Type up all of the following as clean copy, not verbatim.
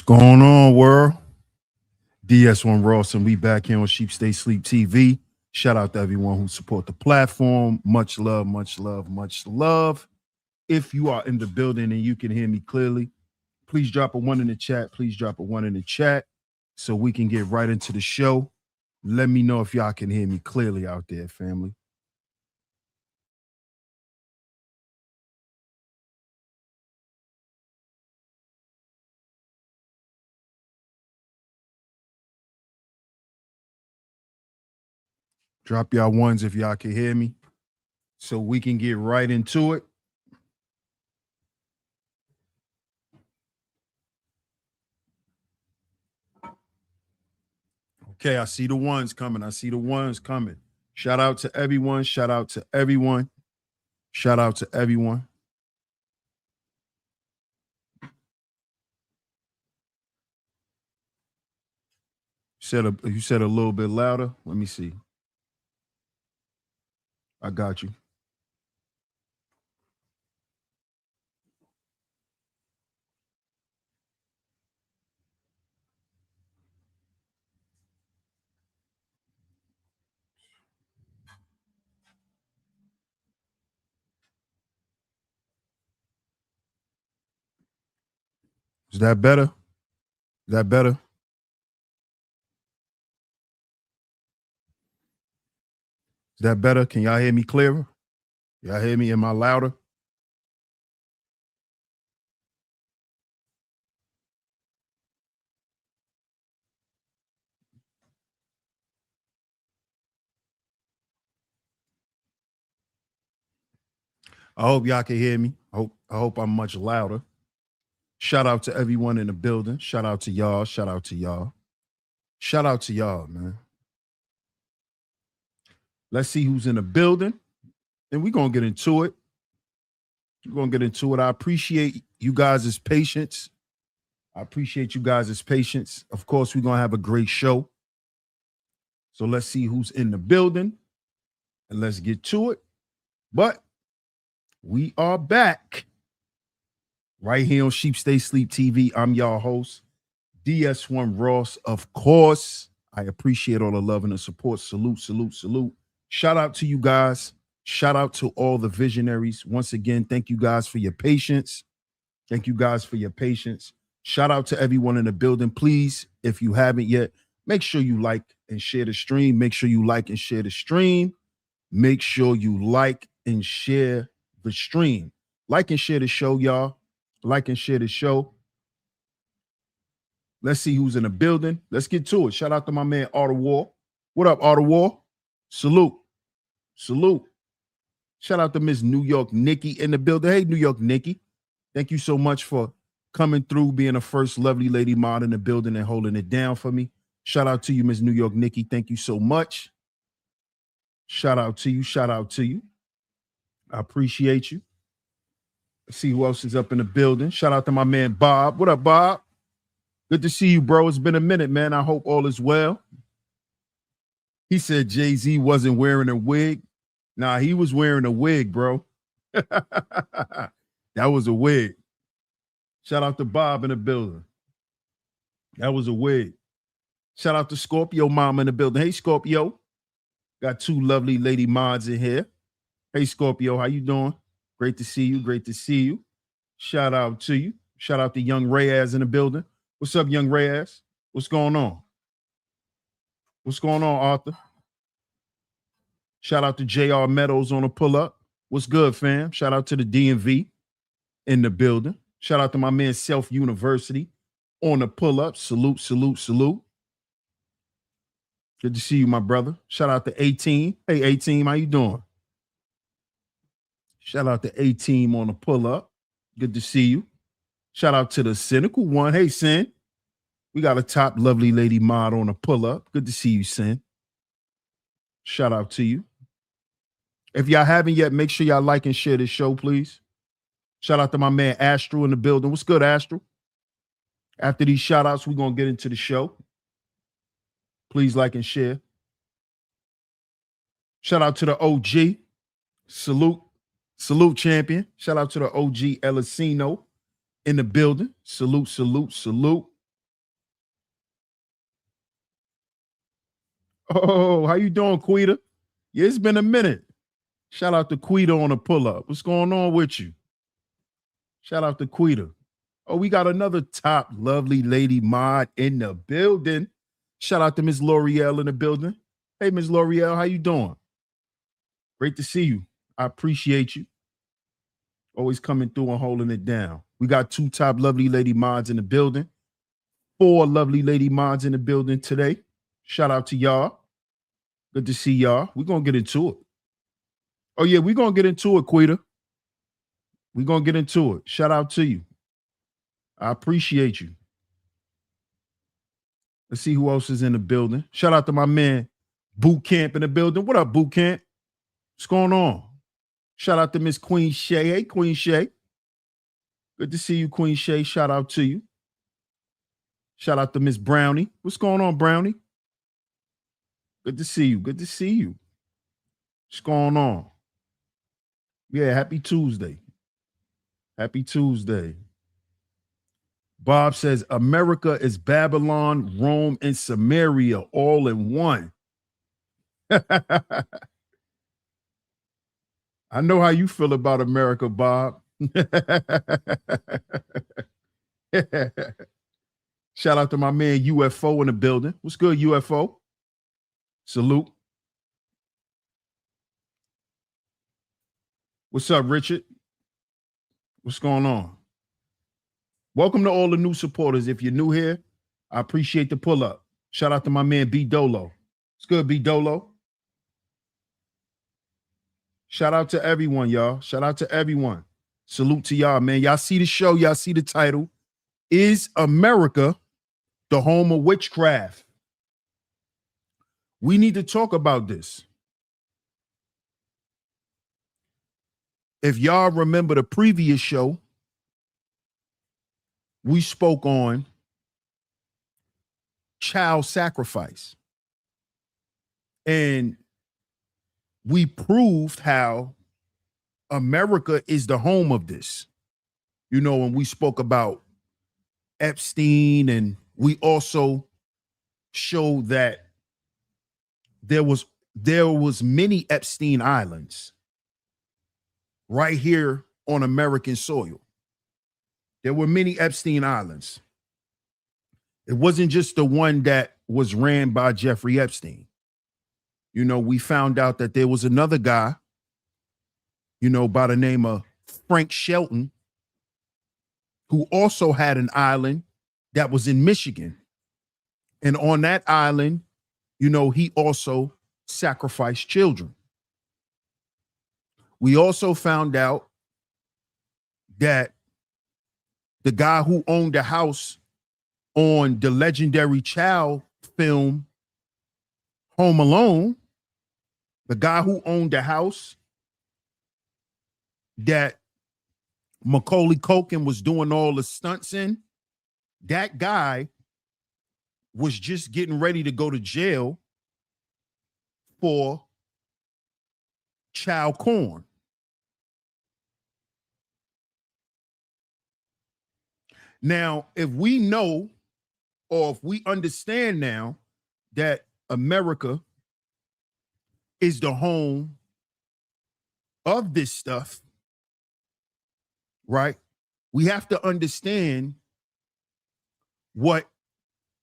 Going on, world? DS1 Ross, and we back here on Sheep Stay Sleep TV. Shout out to everyone who support the platform. Much love, much love, much love. If you are in the building and you can hear me clearly, please drop a 1 in the chat. Please drop a 1 in the chat so we can get right into the show. Let me know if y'all can hear me clearly out there, family. Drop y'all ones if y'all can hear me so we can get right into it. Okay, I see the ones coming. I see the ones coming. Shout out to everyone. Shout out to everyone. Shout out to everyone. You said a little bit louder. Let me see. I got you. Is that better? Is that better? Is that better? Can y'all hear me clearer? Y'all hear me? Am I louder? I hope y'all can hear me. I hope I'm much louder. Shout out to everyone in the building. Shout out to y'all. Shout out to y'all. Shout out to y'all, man. Let's see who's in the building. And we're going to get into it. We're going to get into it. I appreciate you guys' patience. I appreciate you guys' patience. Of course, we're going to have a great show. So let's see who's in the building. And let's get to it. But we are back right here on Sheep Stay Sleep TV. I'm y'all host, DS1 Ross. Of course, I appreciate all the love and the support. Salute, salute, salute. Shout out to you guys. Shout out to all the visionaries. Once again, thank you guys for your patience. Thank you guys for your patience. Shout out to everyone in the building. Please, if you haven't yet, make sure you like and share the stream. Make sure you like and share the stream. Make sure you like and share the stream. Like and share the show, y'all. Like and share the show. Let's see who's in the building. Let's get to it. Shout out to my man, Arthur War. What up, Arthur War? Salute. Salute. Shout out to Miss New York Nikki in the building. Hey, New York Nikki. Thank you so much for coming through, being the first lovely lady mod in the building and holding it down for me. Shout out to you, Miss New York Nikki. Thank you so much. Shout out to you. Shout out to you. I appreciate you. Let's see who else is up in the building. Shout out to my man, Bob. What up, Bob? Good to see you, bro. It's been a minute, man. I hope all is well. He said Jay-Z wasn't wearing a wig. Nah, he was wearing a wig, bro. That was a wig. Shout out to Bob in the building. That was a wig. Shout out to Scorpio Mama in the building. Hey, Scorpio. Got two lovely lady mods in here. Hey, Scorpio, how you doing? Great to see you. Great to see you. Shout out to you. Shout out to Young Reyes in the building. What's up, Young Reyes? What's going on? What's going on, Arthur? Shout out to JR Meadows on a pull-up. What's good, fam? Shout out to the DMV in the building. Shout out to my man, Self University on the pull-up. Salute, salute, salute. Good to see you, my brother. Shout out to A-Team. Hey, A-Team, how you doing? Shout out to A-Team on the pull-up. Good to see you. Shout out to the Cynical One. Hey, Sin. We got a top lovely lady mod on a pull-up. Good to see you, Sin. Shout out to you. If y'all haven't yet, make sure y'all like and share this show, please. Shout out to my man, Astro, in the building. What's good, Astro? After these shout-outs, we're going to get into the show. Please like and share. Shout out to the OG. Salute. Salute, champion. Shout out to the OG Elisino in the building. Salute, salute, salute. Oh, how you doing, Quita? Yeah, it's been a minute. Shout out to Quita on the pull-up. What's going on with you? Shout out to Quita. Oh, we got another top lovely lady mod in the building. Shout out to Miss L'Oreal in the building. Hey, Miss L'Oreal, how you doing? Great to see you. I appreciate you. Always coming through and holding it down. We got two top lovely lady mods in the building. Four lovely lady mods in the building today. Shout out to y'all. Good to see y'all. We're going to get into it. Oh, yeah, we're going to get into it, Quita. We're going to get into it. Shout out to you. I appreciate you. Let's see who else is in the building. Shout out to my man, Boot Camp in the building. What up, Boot Camp? What's going on? Shout out to Miss Queen Shay. Hey, Queen Shay. Good to see you, Queen Shay. Shout out to you. Shout out to Miss Brownie. What's going on, Brownie? Good to see you. Good to see you. What's going on? Yeah, happy Tuesday. Happy Tuesday. Bob says, America is Babylon, Rome, and Samaria all in one. I know how you feel about America, Bob. Shout out to my man UFO in the building. What's good, UFO? Salute. What's up, Richard? What's going on? Welcome to all the new supporters. If you're new here, I appreciate the pull up. Shout out to my man B Dolo. It's good, B Dolo. Shout out to everyone, y'all. Shout out to everyone. Salute to y'all, man. Y'all see the show. Y'all see the title. Is America the home of witchcraft? We need to talk about this. If y'all remember the previous show, we spoke on child sacrifice. And we proved how America is the home of this. You know, when we spoke about Epstein, and we also showed that there was many Epstein Islands right here on American soil. There were many Epstein Islands. It wasn't just the one that was ran by Jeffrey Epstein. You know, we found out that there was another guy, you know, by the name of Frank Shelton, who also had an island that was in Michigan. And on that island, you know, he also sacrificed children. We also found out that the guy who owned the house on the legendary child film Home Alone, the guy who owned the house that Macaulay Culkin was doing all the stunts in, that guy was just getting ready to go to jail for child porn. Now, if we know, or if we understand now that America is the home of this stuff, right? We have to understand what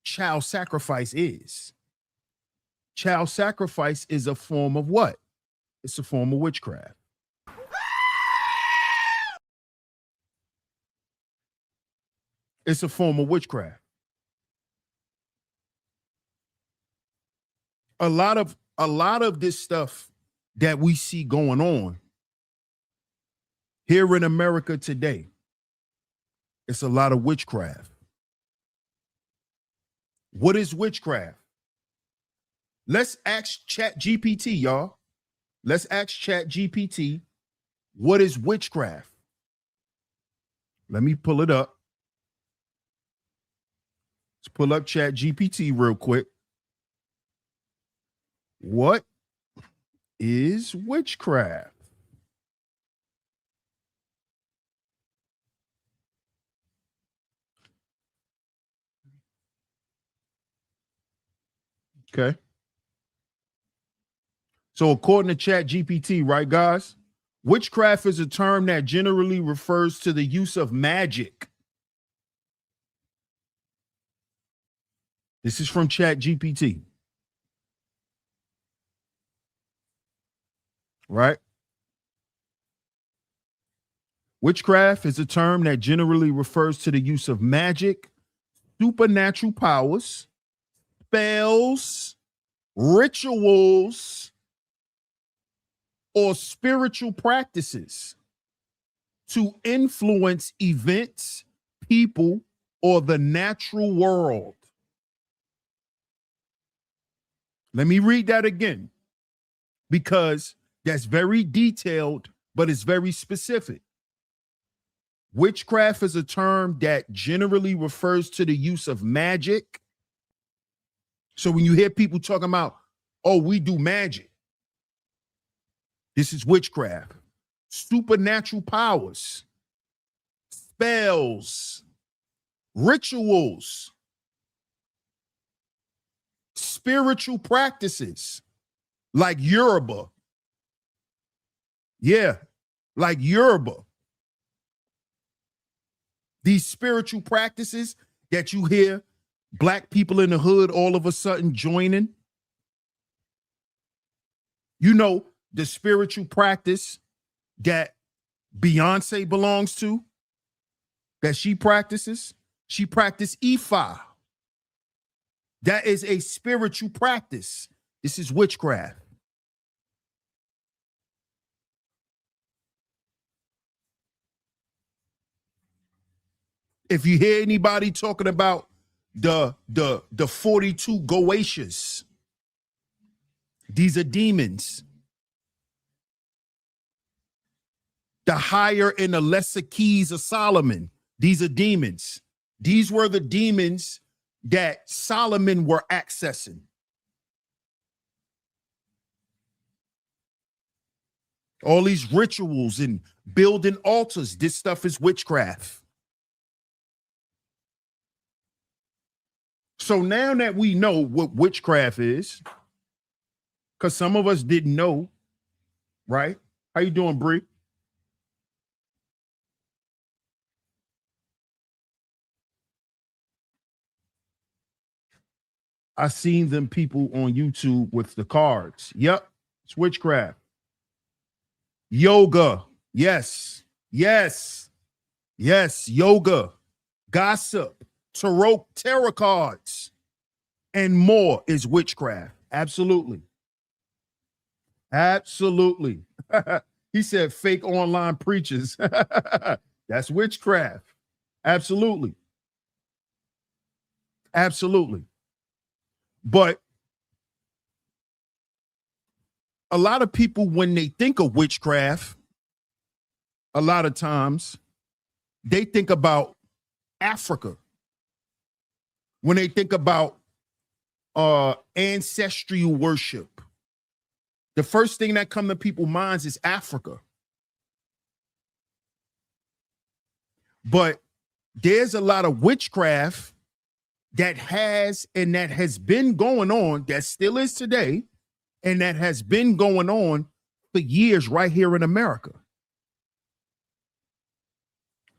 child sacrifice is. Child sacrifice is a form of what? It's a form of witchcraft. It's a form of witchcraft. A lot of this stuff that we see going on here in America today, it's a lot of witchcraft. What is witchcraft? Let's ask Chat GPT, y'all. Let's ask Chat GPT, what is witchcraft? Let me pull it up. Let's pull up Chat GPT real quick. What is witchcraft? Okay. So according to Chat GPT, right, guys, witchcraft is a term that generally refers to the use of magic. This is from Chat GPT. Right? Witchcraft is a term that generally refers to the use of magic, supernatural powers, spells, rituals, or spiritual practices to influence events, people, or the natural world. Let me read that again, because that's very detailed, but it's very specific. Witchcraft is a term that generally refers to the use of magic. So when you hear people talking about, oh, we do magic, this is witchcraft. Supernatural powers, spells, rituals, spiritual practices like Yoruba. Yeah, like Yoruba. These spiritual practices that you hear black people in the hood all of a sudden joining. You know, the spiritual practice that Beyonce belongs to, that she practices Ifa. That is a spiritual practice. This is witchcraft. If you hear anybody talking about the 42 Goetias, these are demons. The higher and the lesser keys of Solomon, these are demons. These were the demons that Solomon were accessing. All these rituals and building altars, this stuff is witchcraft. So now that we know what witchcraft is, because some of us didn't know, right? How you doing, Bree? I seen them people on YouTube with the cards. Yep, it's witchcraft. Yoga. Yes. Yes. Yes. Yoga. Gossip. Tarot cards. And more is witchcraft. Absolutely. Absolutely. He said fake online preachers. That's witchcraft. Absolutely. Absolutely. But a lot of people, when they think of witchcraft, a lot of times they think about Africa. When they think about ancestral worship, the first thing that comes to people's minds is Africa. But there's a lot of witchcraft that has been going on, that still is today, and that has been going on for years right here in America.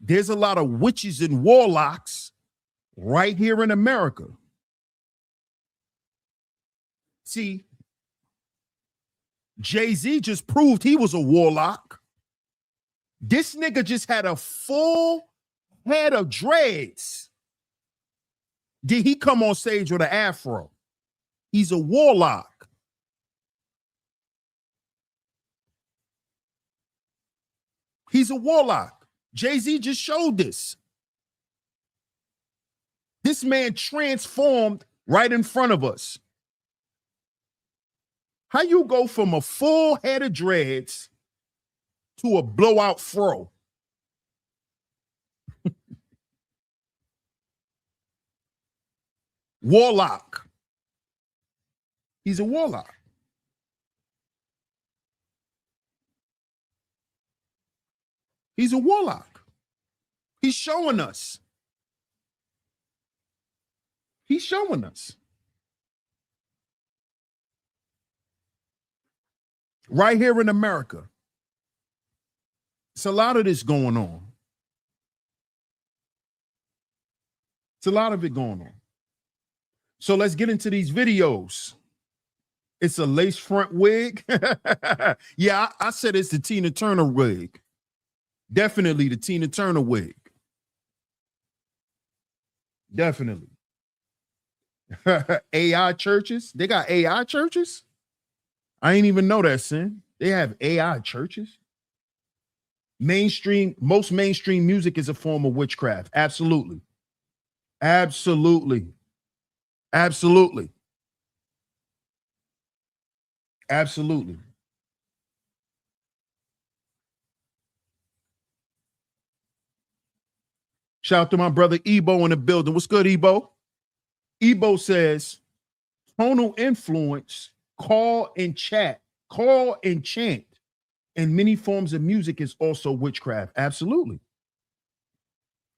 There's a lot of witches and warlocks right here in America. See, Jay-Z just proved he was a warlock. This nigga just had a full head of dreads. Did he come on stage with an afro? He's a warlock. He's a warlock. Jay-Z just showed this. This man transformed right in front of us. How you go from a full head of dreads to a blowout fro? Warlock. He's a warlock. He's a warlock. He's showing us. He's showing us. right here in America. It's a lot of this going on. It's a lot of it going on. So let's get into these videos. It's a lace front wig. Yeah, I said it's the Tina Turner wig. Definitely the Tina Turner wig. Definitely. AI churches. They got AI churches? I ain't even know that, Sin. They have AI churches. Most mainstream music is a form of witchcraft. Absolutely. Absolutely. Absolutely. Absolutely. Shout out to my brother Ebo in the building. What's good, Ebo? Ebo says, tonal influence, call and chant, and many forms of music is also witchcraft. Absolutely.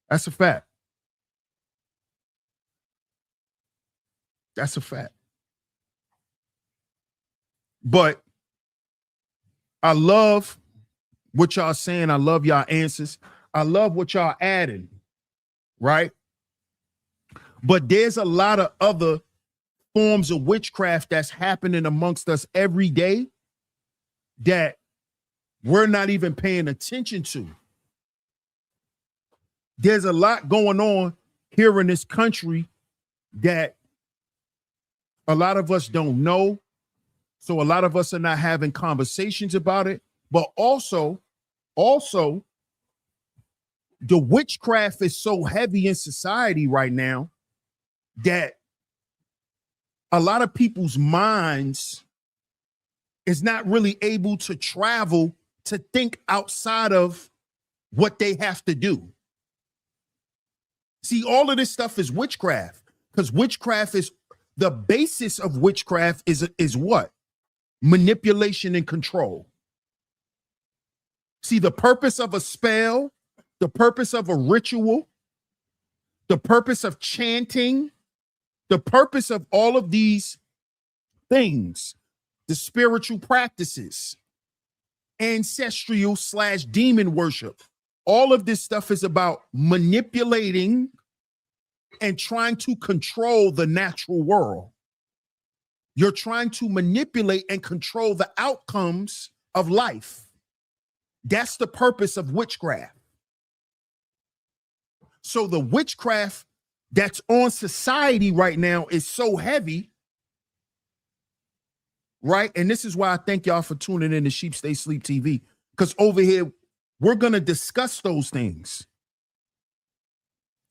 That's a fact. That's a fact. But I love what y'all saying. I love y'all answers. I love what y'all adding, right? But there's a lot of other forms of witchcraft that's happening amongst us every day that we're not even paying attention to. There's a lot going on here in this country that a lot of us don't know. So a lot of us are not having conversations about it. But also, the witchcraft is so heavy in society right now that a lot of people's minds is not really able to travel to think outside of what they have to do. See, all of this stuff is witchcraft, because witchcraft is the basis of witchcraft is what? Manipulation and control. See, the purpose of a spell, the purpose of a ritual, the purpose of chanting, the purpose of all of these things, the spiritual practices, ancestral / demon worship, all of this stuff is about manipulating and trying to control the natural world. You're trying to manipulate and control the outcomes of life. That's the purpose of witchcraft. So the witchcraft that's on society right now is so heavy, right? And this is why I thank y'all for tuning in to Sheep Stay Sleep TV, because over here, we're going to discuss those things.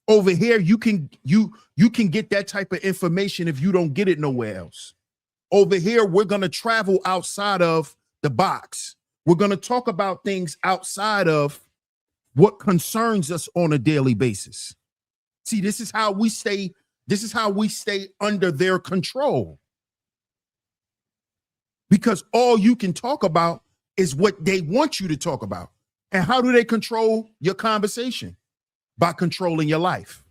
Over here, you can get that type of information if you don't get it nowhere else. Over here, we're going to travel outside of the box. We're going to talk about things outside of what concerns us on a daily basis. See, this is how we stay under their control. Because all you can talk about is what they want you to talk about. And how do they control your conversation? By controlling your life.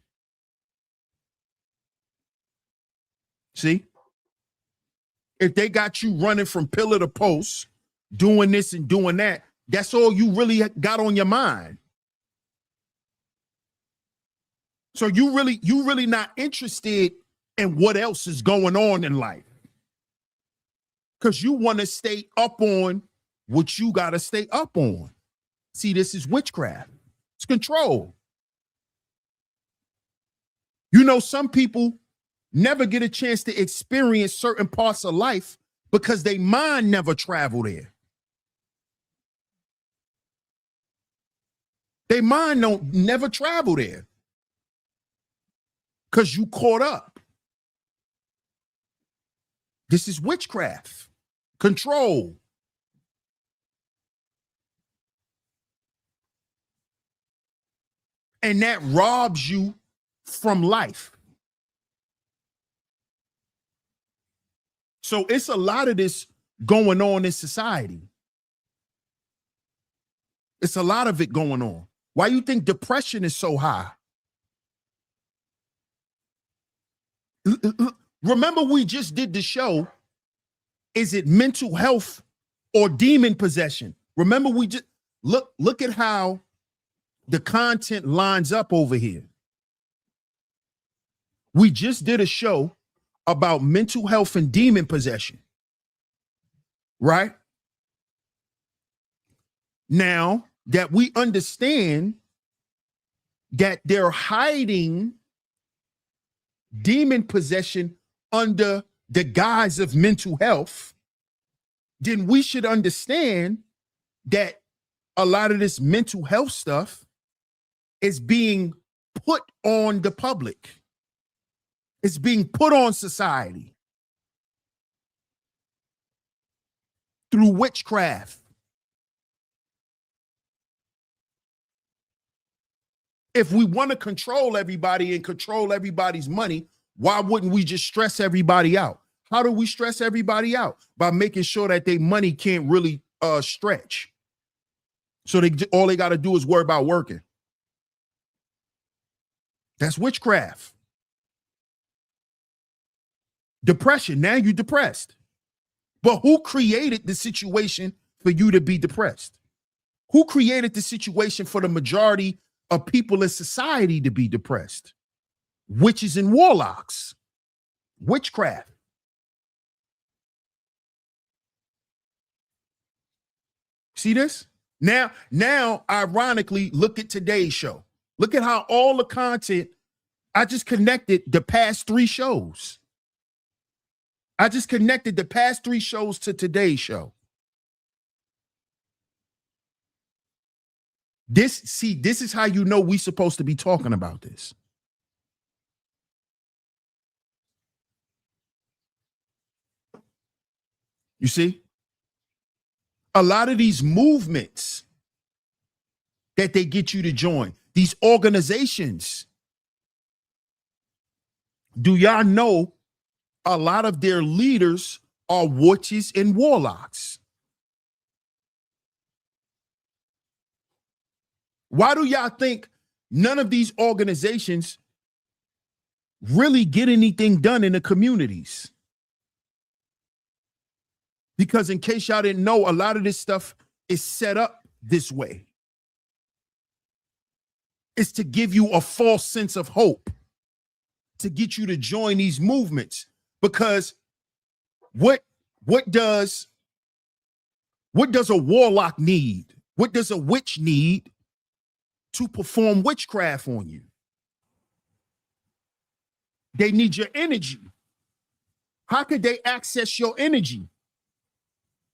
See? If they got you running from pillar to post, doing this and doing that, that's all you really got on your mind. So you really not interested in what else is going on in life, because you want to stay up on what you got to stay up on. See, this is witchcraft. It's control. You know, some people never get a chance to experience certain parts of life because their mind never traveled there. Their mind don't never travel there because you caught up. This is witchcraft, control. And that robs you from life. So it's a lot of this going on in society. It's a lot of it going on. Why you think depression is so high? Remember, we just did the show. Is it mental health or demon possession. Remember, we just look at how the content lines up over here. We just did a show about mental health and demon possession, right? Now that we understand that they're hiding demon possession under the guise of mental health, then we should understand that a lot of this mental health stuff is being put on the public. It's being put on society through witchcraft. If we want to control everybody and control everybody's money, why wouldn't we just stress everybody out? How do we stress everybody out? By making sure that their money can't really stretch. So all they got to do is worry about working. That's witchcraft. Depression. Now you're depressed. But who created the situation for you to be depressed? Who created the situation for the majority of people in society to be depressed? Witches and warlocks. Witchcraft. See this? Now, ironically, look at today's show. Look at how all the content, I just connected the past 3 shows. I just connected the past 3 shows to today's show. This is how you know we're supposed to be talking about this. You see? A lot of these movements that they get you to join, these organizations, do y'all know a lot of their leaders are witches and warlocks? Why do y'all think none of these organizations really get anything done in the communities? Because in case y'all didn't know, a lot of this stuff is set up this way. It's to give you a false sense of hope, to get you to join these movements. Because what does a warlock need? What does a witch need to perform witchcraft on you? They need your energy. How could they access your energy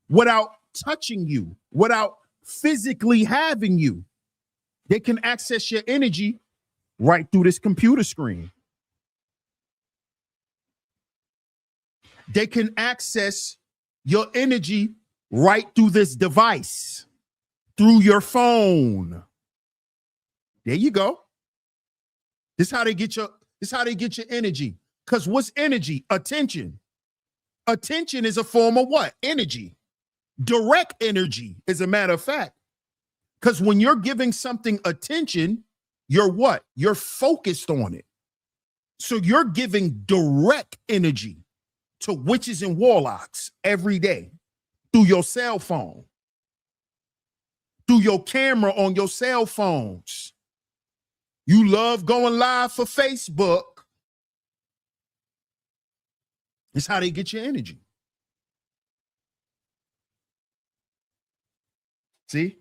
without touching you, without physically having you? They can access your energy right through this computer screen. They can access your energy right through this device, through your phone. There you go. This is how they get your energy. Because what's energy? Attention. Attention is a form of what? Energy. Direct energy, as a matter of fact. Because when you're giving something attention, you're what? You're focused on it. So you're giving direct energy to witches and warlocks every day through your cell phone, through your camera on your cell phones. You love going live for Facebook. It's how they get your energy. See?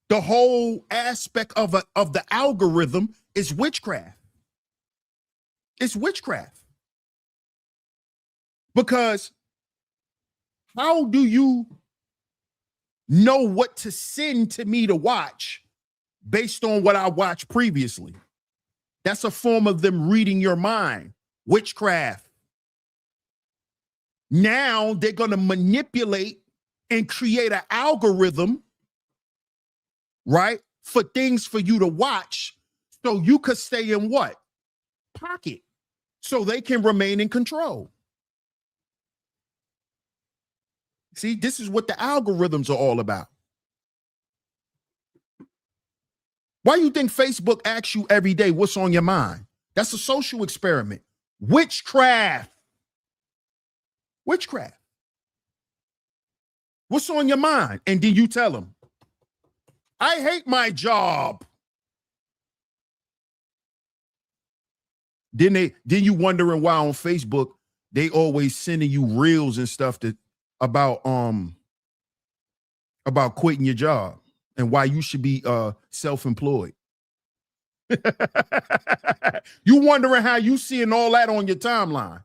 The whole aspect of the algorithm is witchcraft. It's witchcraft. Because how do you know what to send to me to watch based on what I watched previously? That's a form of them reading your mind. Witchcraft. Now they're going to manipulate and create an algorithm, right, for things for you to watch so you could stay in what? Pocket. So they can remain in control. See, this is what the algorithms are all about. Why do you think Facebook asks you every day what's on your mind? That's a social experiment. Witchcraft. Witchcraft. What's on your mind? And then you tell them, I hate my job. Then you wondering why on Facebook they always sending you reels and stuff about quitting your job and why you should be self-employed. You wondering how you seeing all that on your timeline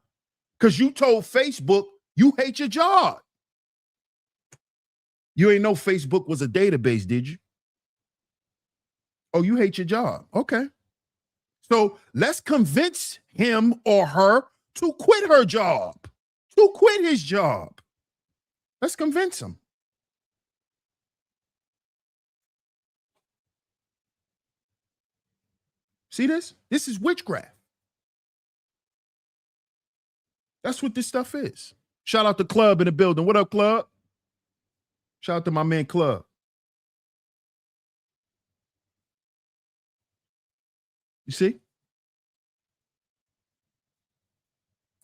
because you told Facebook you hate your job. You ain't know Facebook was a database, did you? Oh, you hate your job. Okay. So let's convince him or her to quit her job, to quit his job. Let's convince him. See this? This is witchcraft. That's what this stuff is. Shout out to Club in the building. What up, Club? Shout out to my man, Club. You see?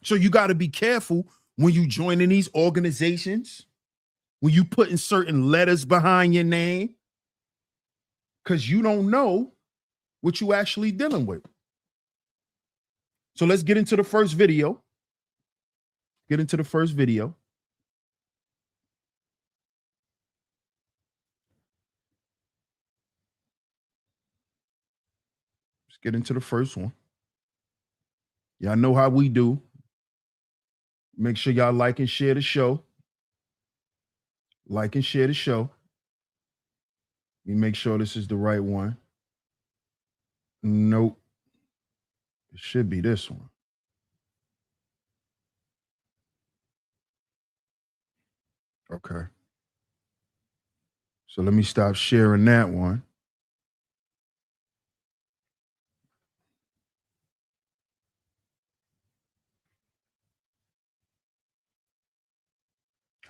So you got to be careful when you join in these organizations, when you putting certain letters behind your name, because you don't know what you actually dealing with. So let's get into the first video. Get into the first video. Let's get into the first one. Y'all know how we do. Make sure y'all like and share the show. Like and share the show. Let me make sure this is the right one. Nope. It should be this one. Okay. So let me stop sharing that one.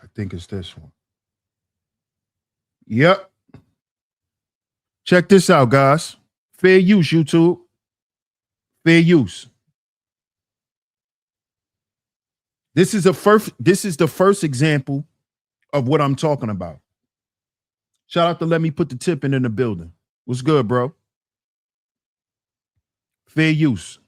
I think it's this one. Yep. Check this out, guys. Fair use, YouTube. Fair use. This is the first example of what I'm talking about. Shout out to Let Me Put the Tip in the building. What's good, bro? Fair use.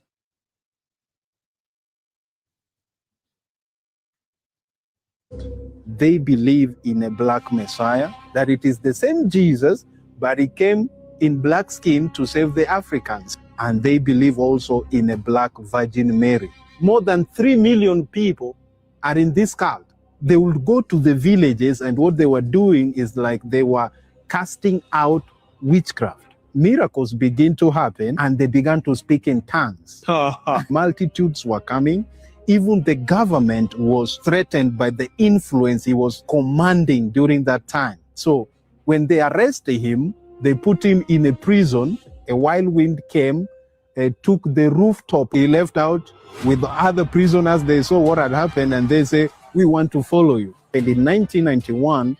They believe in a black Messiah, that it is the same Jesus, but he came in black skin to save the Africans. And they believe also in a black Virgin Mary. More than 3 million people are in this cult. They would go to the villages, and what they were doing is like they were casting out witchcraft. Miracles begin to happen, and they began to speak in tongues. Multitudes were coming. Even the government was threatened by the influence he was commanding during that time. So when they arrested him, they put him in a prison. A wild wind came, took the rooftop. He left out with the other prisoners. They saw what had happened, and they say, we want to follow you. And in 1991,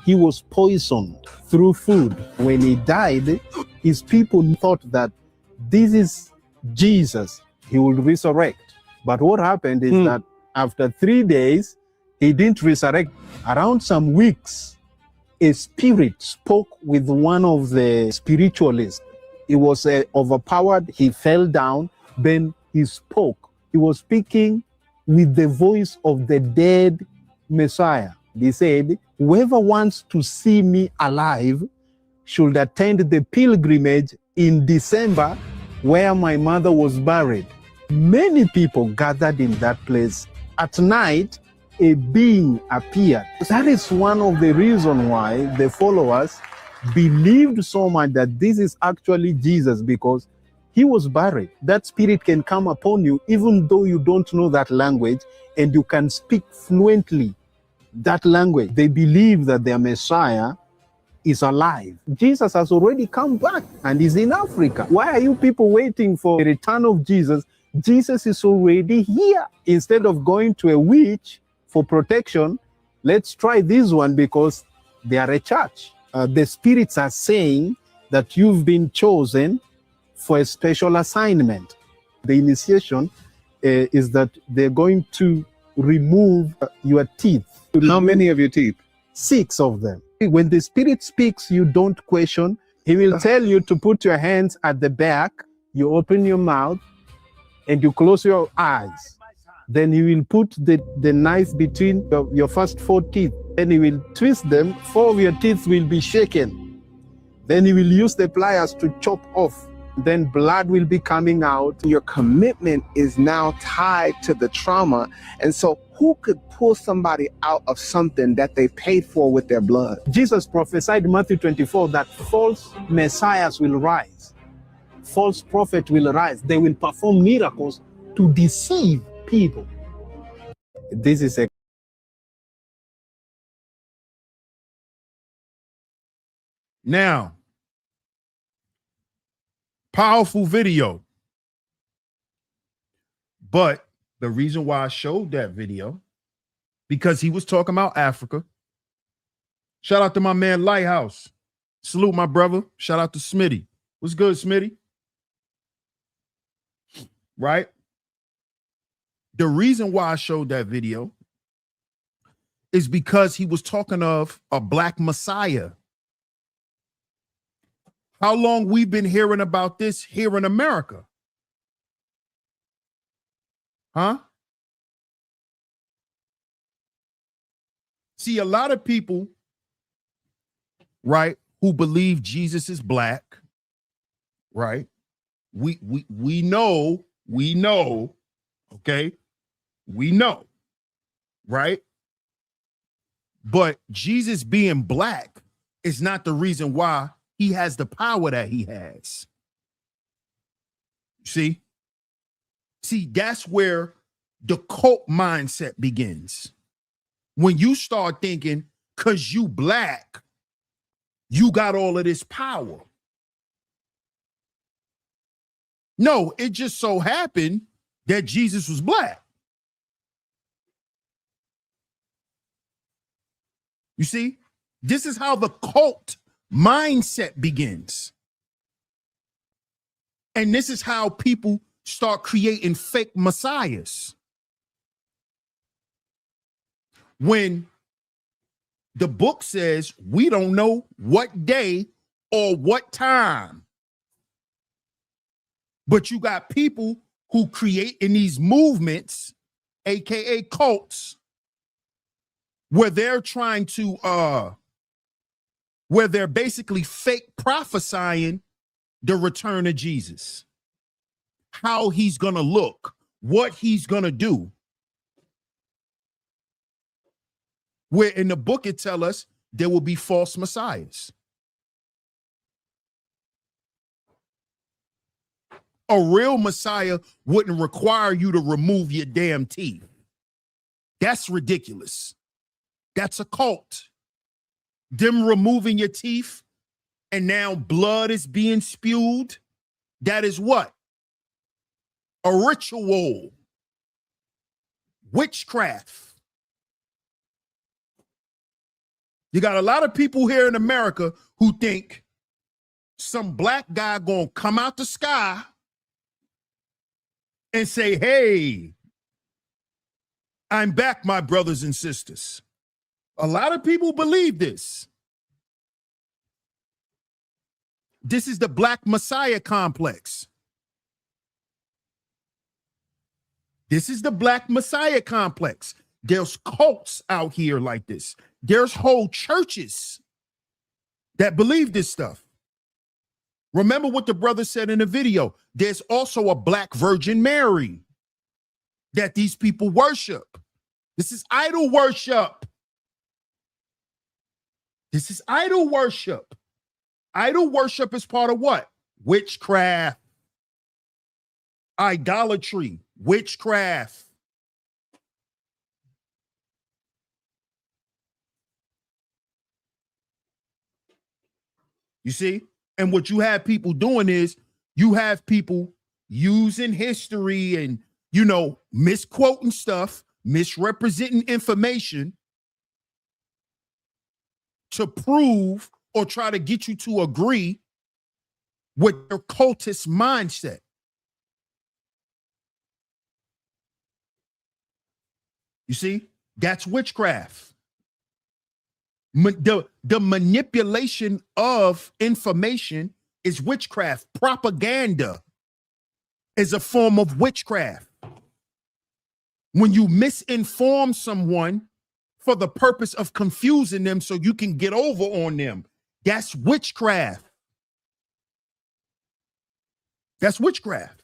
he was poisoned through food. When he died, his people thought that this is Jesus. He will resurrect. But what happened is that after 3 days, he didn't resurrect. Around some weeks, a spirit spoke with one of the spiritualists. He was overpowered. He fell down. Then he spoke. He was speaking with the voice of the dead Messiah. He said, whoever wants to see me alive should attend the pilgrimage in December where my mother was buried. Many people gathered in that place. At night, a being appeared. That is one of the reasons why the followers believed so much that this is actually Jesus, because he was buried. That spirit can come upon you even though you don't know that language, and you can speak fluently that language. They believe that their Messiah is alive. Jesus has already come back and is in Africa. Why are you people waiting for the return of Jesus? Jesus is already here. Instead of going to a witch for protection, let's try this one because they are a church. The spirits are saying that you've been chosen for a special assignment. The initiation is that they're going to remove your teeth. How many of your teeth? 6 of them. When the Spirit speaks, you don't question. He will tell you to put your hands at the back, you open your mouth, and you close your eyes. Then he will put the knife between your first 4 teeth. Then he will twist them. 4 of your teeth will be shaken. Then he will use the pliers to chop off. Then blood will be coming out. Your commitment is now tied to the trauma. And so who could pull somebody out of something that they paid for with their blood? Jesus prophesied in Matthew 24 that false messiahs will rise. False prophet will rise. They will perform miracles to deceive people. This is a Now, powerful video. But the reason why I showed that video, because he was talking about Africa. Shout out to my man Lighthouse. Salute my brother. Shout out to Smitty. What's good, Smitty? Right? The reason why I showed that video is because he was talking of a black messiah. How long we've been hearing about this here in America? Huh? See, a lot of people, right, who believe Jesus is black, right? We know, okay? We know, right? But Jesus being black is not the reason why he has the power that he has. See, that's where the cult mindset begins. When you start thinking, because you black, you got all of this power. No, it just so happened that Jesus was black. You see, this is how the cult mindset begins. And this is how people start creating fake messiahs. When the book says we don't know what day or what time, but you got people who create in these movements, aka cults, where they're trying to where they're basically fake prophesying the return of Jesus, how he's gonna look, what he's gonna do. Where in the book it tells us there will be false messiahs. A real messiah wouldn't require you to remove your damn teeth. That's ridiculous. That's a cult. Them removing your teeth and now blood is being spewed. That is what? A ritual. Witchcraft. You got a lot of people here in America who think some black guy gonna come out the sky and say, hey, I'm back, my brothers and sisters. A lot of people believe this. This is the Black Messiah complex. This is the Black Messiah complex. There's cults out here like this. There's whole churches that believe this stuff. Remember what the brother said in the video. There's also a Black Virgin Mary that these people worship. This is idol worship. This is idol worship. Idol worship is part of what? Witchcraft. Idolatry. Witchcraft. You see? And what you have people doing is you have people using history and, you know, misquoting stuff, misrepresenting information to prove or try to get you to agree with their cultist mindset. You see? That's witchcraft. The manipulation of information is witchcraft. Propaganda is a form of witchcraft. When you misinform someone for the purpose of confusing them so you can get over on them, that's witchcraft. That's witchcraft.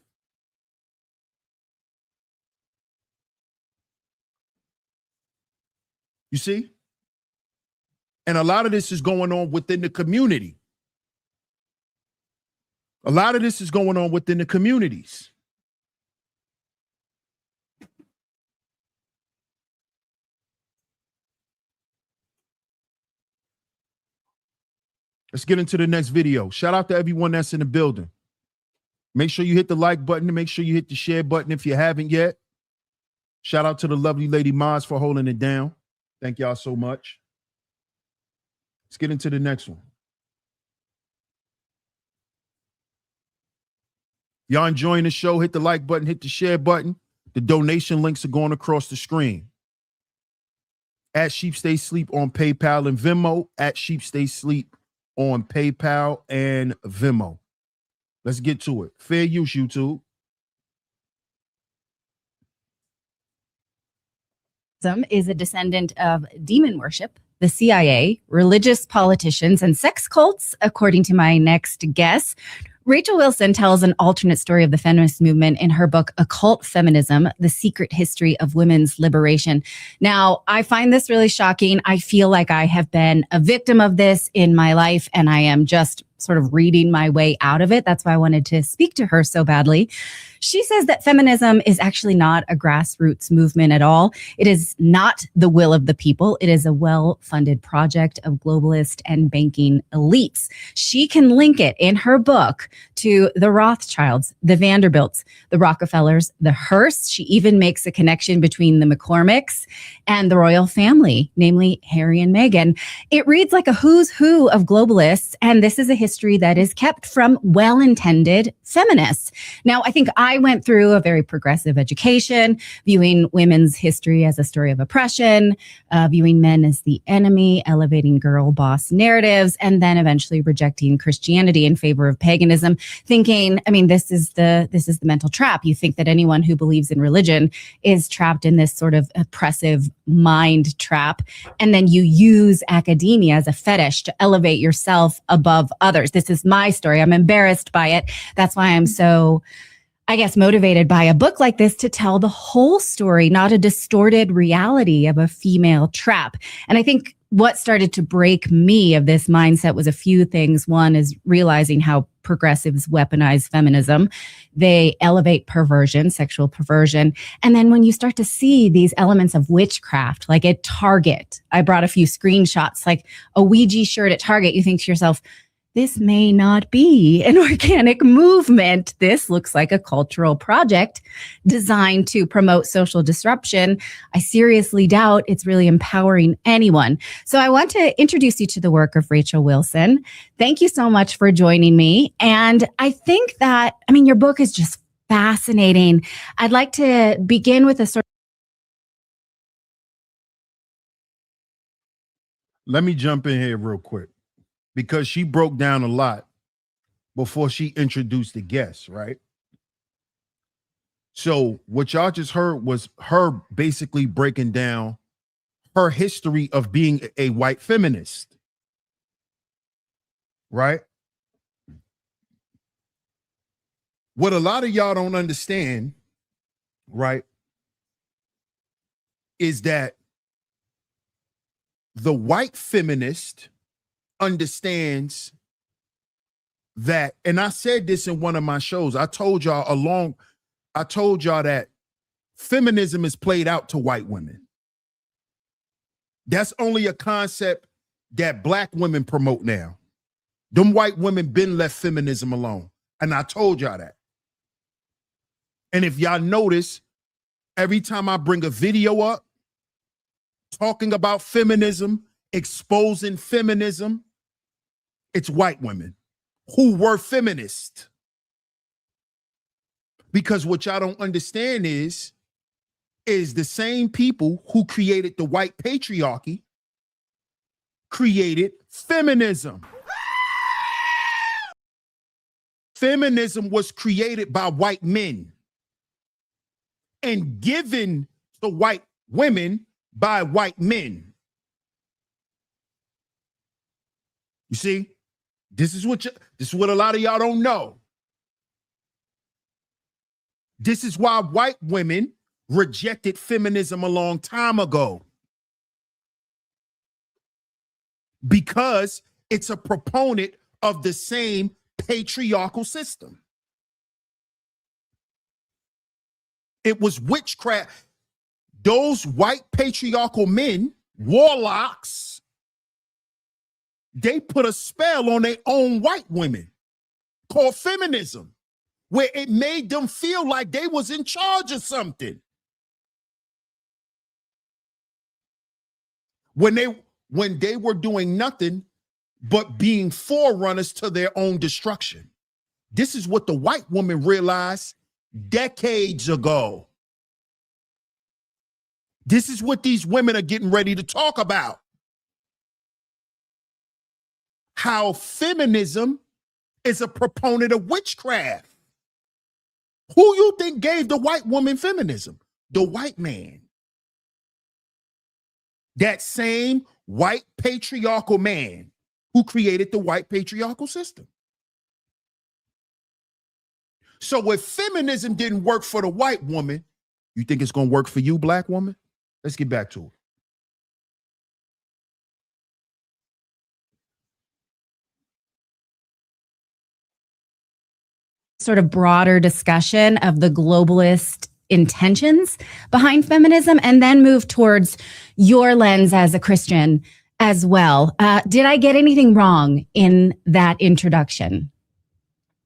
You see? And a lot of this is going on within the community. A lot of this is going on within the communities. Let's get into the next video. Shout out to everyone that's in the building. Make sure you hit the like button and make sure you hit the share button if you haven't yet. Shout out to the lovely lady Maz for holding it down. Thank y'all so much. Let's get into the next one. Y'all enjoying the show? Hit the like button, hit the share button. The donation links are going across the screen. At Sheep Stay Sleep on PayPal and Venmo. At Sheep Stay Sleep on PayPal and Venmo. Let's get to it. Fair use, YouTube. Is a descendant of demon worship, the CIA, religious politicians, and sex cults, according to my next guest. Rachel Wilson tells an alternate story of the feminist movement in her book, Occult Feminism, The Secret History of Women's Liberation. Now, I find this really shocking. I feel like I have been a victim of this in my life, and I am just sort of reading my way out of it. That's why I wanted to speak to her so badly. She says that feminism is actually not a grassroots movement at all. It is not the will of the people. It is a well-funded project of globalist and banking elites. She can link it in her book to the Rothschilds, the Vanderbilts, the Rockefellers, the Hearsts. She even makes a connection between the McCormicks and the royal family, namely Harry and Meghan. It reads like a who's who of globalists, and this is a history that is kept from well-intended feminists. Now, I think I went through a very progressive education, viewing women's history as a story of oppression, viewing men as the enemy, elevating girl boss narratives, and then eventually rejecting Christianity in favor of paganism, thinking, I mean, this is the mental trap. You think that anyone who believes in religion is trapped in this sort of oppressive mind trap, and then you use academia as a fetish to elevate yourself above others. This is my story. I'm embarrassed by it. That's why I'm so, I guess, motivated by a book like this to tell the whole story, not a distorted reality of a female trap. And I think what started to break me of this mindset was a few things. One is realizing how progressives weaponize feminism. They elevate perversion, sexual perversion. And then when you start to see these elements of witchcraft, like at Target, I brought a few screenshots, like a Ouija shirt at Target, you think to yourself, this may not be an organic movement. This looks like a cultural project designed to promote social disruption. I seriously doubt it's really empowering anyone. So I want to introduce you to the work of Rachel Wilson. Thank you so much for joining me. And I think that, I mean, your book is just fascinating. I'd like to begin with a sort of... Let me jump in here real quick, because she broke down a lot before she introduced the guests, right? So what y'all just heard was her basically breaking down her history of being a white feminist, right? What a lot of y'all don't understand, right, is that the white feminist understands that, and I said this in one of my shows, I told y'all that feminism is played out to white women. That's only a concept that black women promote now. Them white women been left feminism alone. And I told y'all that. And if y'all notice, every time I bring a video up talking about feminism, exposing feminism, it's white women who were feminists. Because what y'all don't understand is the same people who created the white patriarchy created feminism. Feminism was created by white men and given to white women by white men. You see, this is what a lot of y'all don't know. This is why white women rejected feminism a long time ago. Because it's a proponent of the same patriarchal system. It was witchcraft. Those white patriarchal men, warlocks, they put a spell on their own white women called feminism, where it made them feel like they was in charge of something. When they were doing nothing but being forerunners to their own destruction. This is what the white woman realized decades ago. This is what these women are getting ready to talk about. How feminism is a proponent of witchcraft. Who you think gave the white woman feminism? The white man. That same white patriarchal man who created the white patriarchal system. So if feminism didn't work for the white woman, you think it's going to work for you, black woman? Let's get back to it. Sort of broader discussion of the globalist intentions behind feminism, and then move towards your lens as a Christian as well. Did I get anything wrong in that introduction?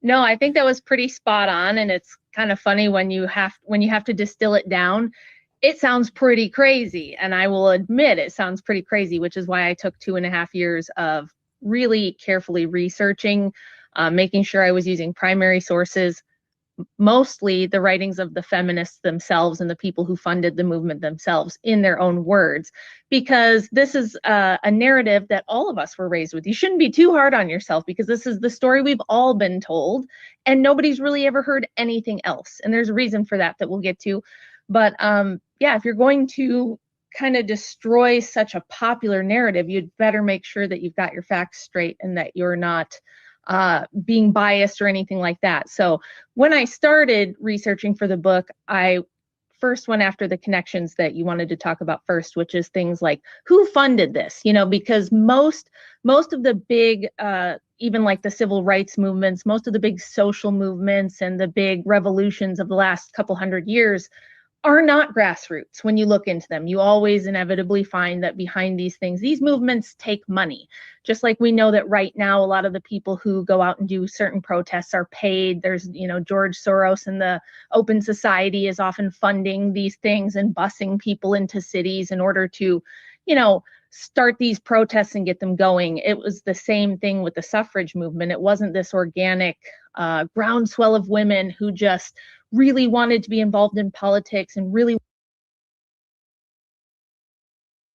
No, I think that was pretty spot on, and it's kind of funny when you have to distill it down. It sounds pretty crazy, and I will admit it sounds pretty crazy, which is why I took 2.5 years of really carefully researching, making sure I was using primary sources, mostly the writings of the feminists themselves and the people who funded the movement themselves in their own words, because this is a narrative that all of us were raised with. You shouldn't be too hard on yourself, because this is the story we've all been told and nobody's really ever heard anything else. And there's a reason for that we'll get to. But yeah, if you're going to kind of destroy such a popular narrative, you'd better make sure that you've got your facts straight and that you're not being biased or anything like that. So when I started researching for the book, I first went after the connections that you wanted to talk about first, which is things like who funded this, because most of the big, even like the civil rights movements, most of the big social movements and the big revolutions of the last couple hundred years are not grassroots. When you look into them, you always inevitably find that behind these things, these movements take money. Just like we know that right now, a lot of the people who go out and do certain protests are paid. There's, George Soros and the Open Society is often funding these things and busing people into cities in order to, start these protests and get them going. It was the same thing with the suffrage movement. It wasn't this organic groundswell of women who just really wanted to be involved in politics and really.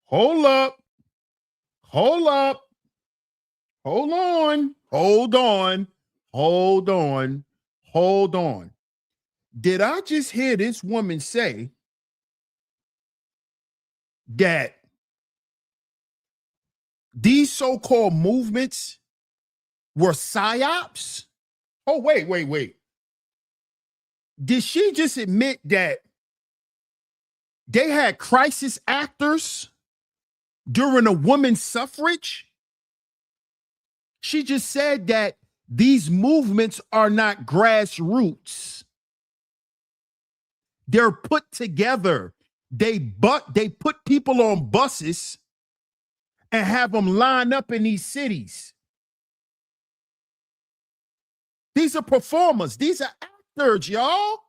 Hold up. Hold on. Did I just hear this woman say that these so-called movements were psyops? Oh, wait. Did she just admit that they had crisis actors during a women's suffrage? She just said that these movements are not grassroots. They're put together. They put people on buses and have them line up in these cities. These are performers. These are actors, y'all.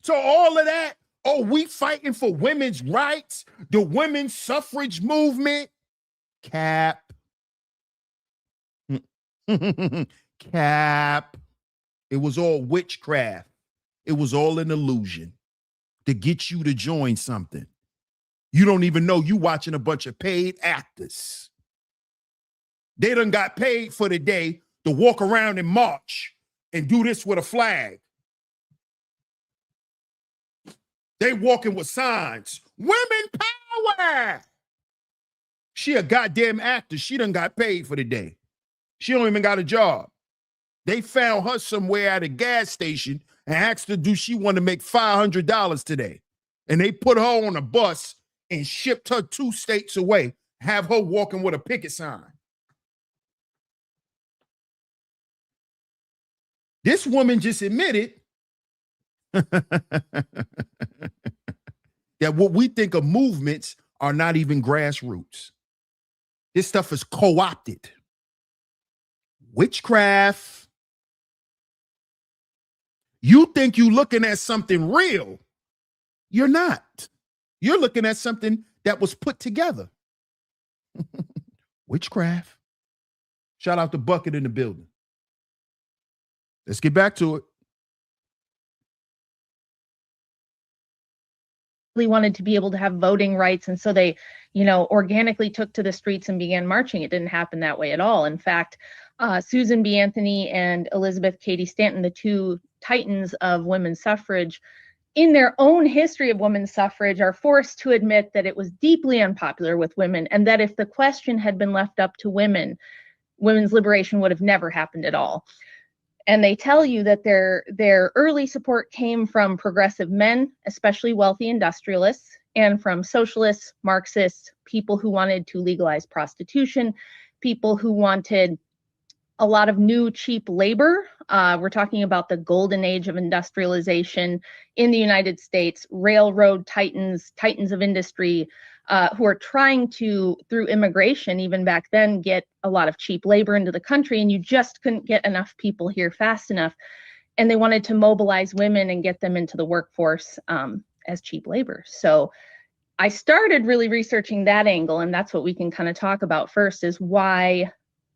So all of that, we fighting for women's rights, the women's suffrage movement. Cap. Cap. It was all witchcraft. It was all an illusion to get you to join something. You don't even know you watching a bunch of paid actors. They done got paid for the day to walk around and march and do this with a flag. They walking with signs. Women power. She a goddamn actor. She done got paid for the day. She don't even got a job. They found her somewhere at a gas station and asked her, do she want to make $500 today? And they put her on a bus and shipped her 2 states away, have her walking with a picket sign. This woman just admitted that what we think of movements are not even grassroots. This stuff is co-opted. Witchcraft. You think you're looking at something real. You're not. You're looking at something that was put together. Witchcraft. Shout out to Bucket in the building. Let's get back to it. Really wanted to be able to have voting rights, and so they, organically took to the streets and began marching. It didn't happen that way at all. In fact, Susan B. Anthony and Elizabeth Cady Stanton, the 2 titans of women's suffrage, in their own history of women's suffrage, are forced to admit that it was deeply unpopular with women, and that if the question had been left up to women, women's liberation would have never happened at all. And they tell you that their early support came from progressive men, especially wealthy industrialists, and from socialists, Marxists, people who wanted to legalize prostitution, people who wanted a lot of new cheap labor. We're talking about the golden age of industrialization in the United States, railroad titans of industry, who are trying to, through immigration, even back then, get a lot of cheap labor into the country, and you just couldn't get enough people here fast enough. And they wanted to mobilize women and get them into the workforce as cheap labor. So I started really researching that angle, and that's what we can kind of talk about first, is why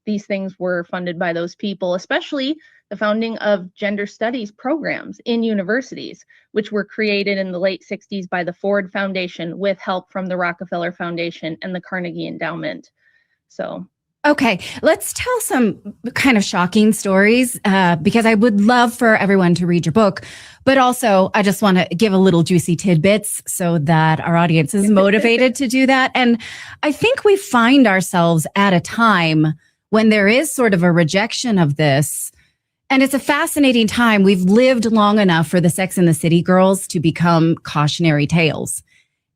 these things were funded by those people, especially the founding of gender studies programs in universities, which were created in the late 60s by the Ford Foundation with help from the Rockefeller Foundation and the Carnegie Endowment. So, okay, let's tell some kind of shocking stories because I would love for everyone to read your book, but also I just want to give a little juicy tidbits so that our audience is motivated to do that. And I think we find ourselves at a time when there is sort of a rejection of this. And it's a fascinating time. We've lived long enough for the Sex and the City girls to become cautionary tales.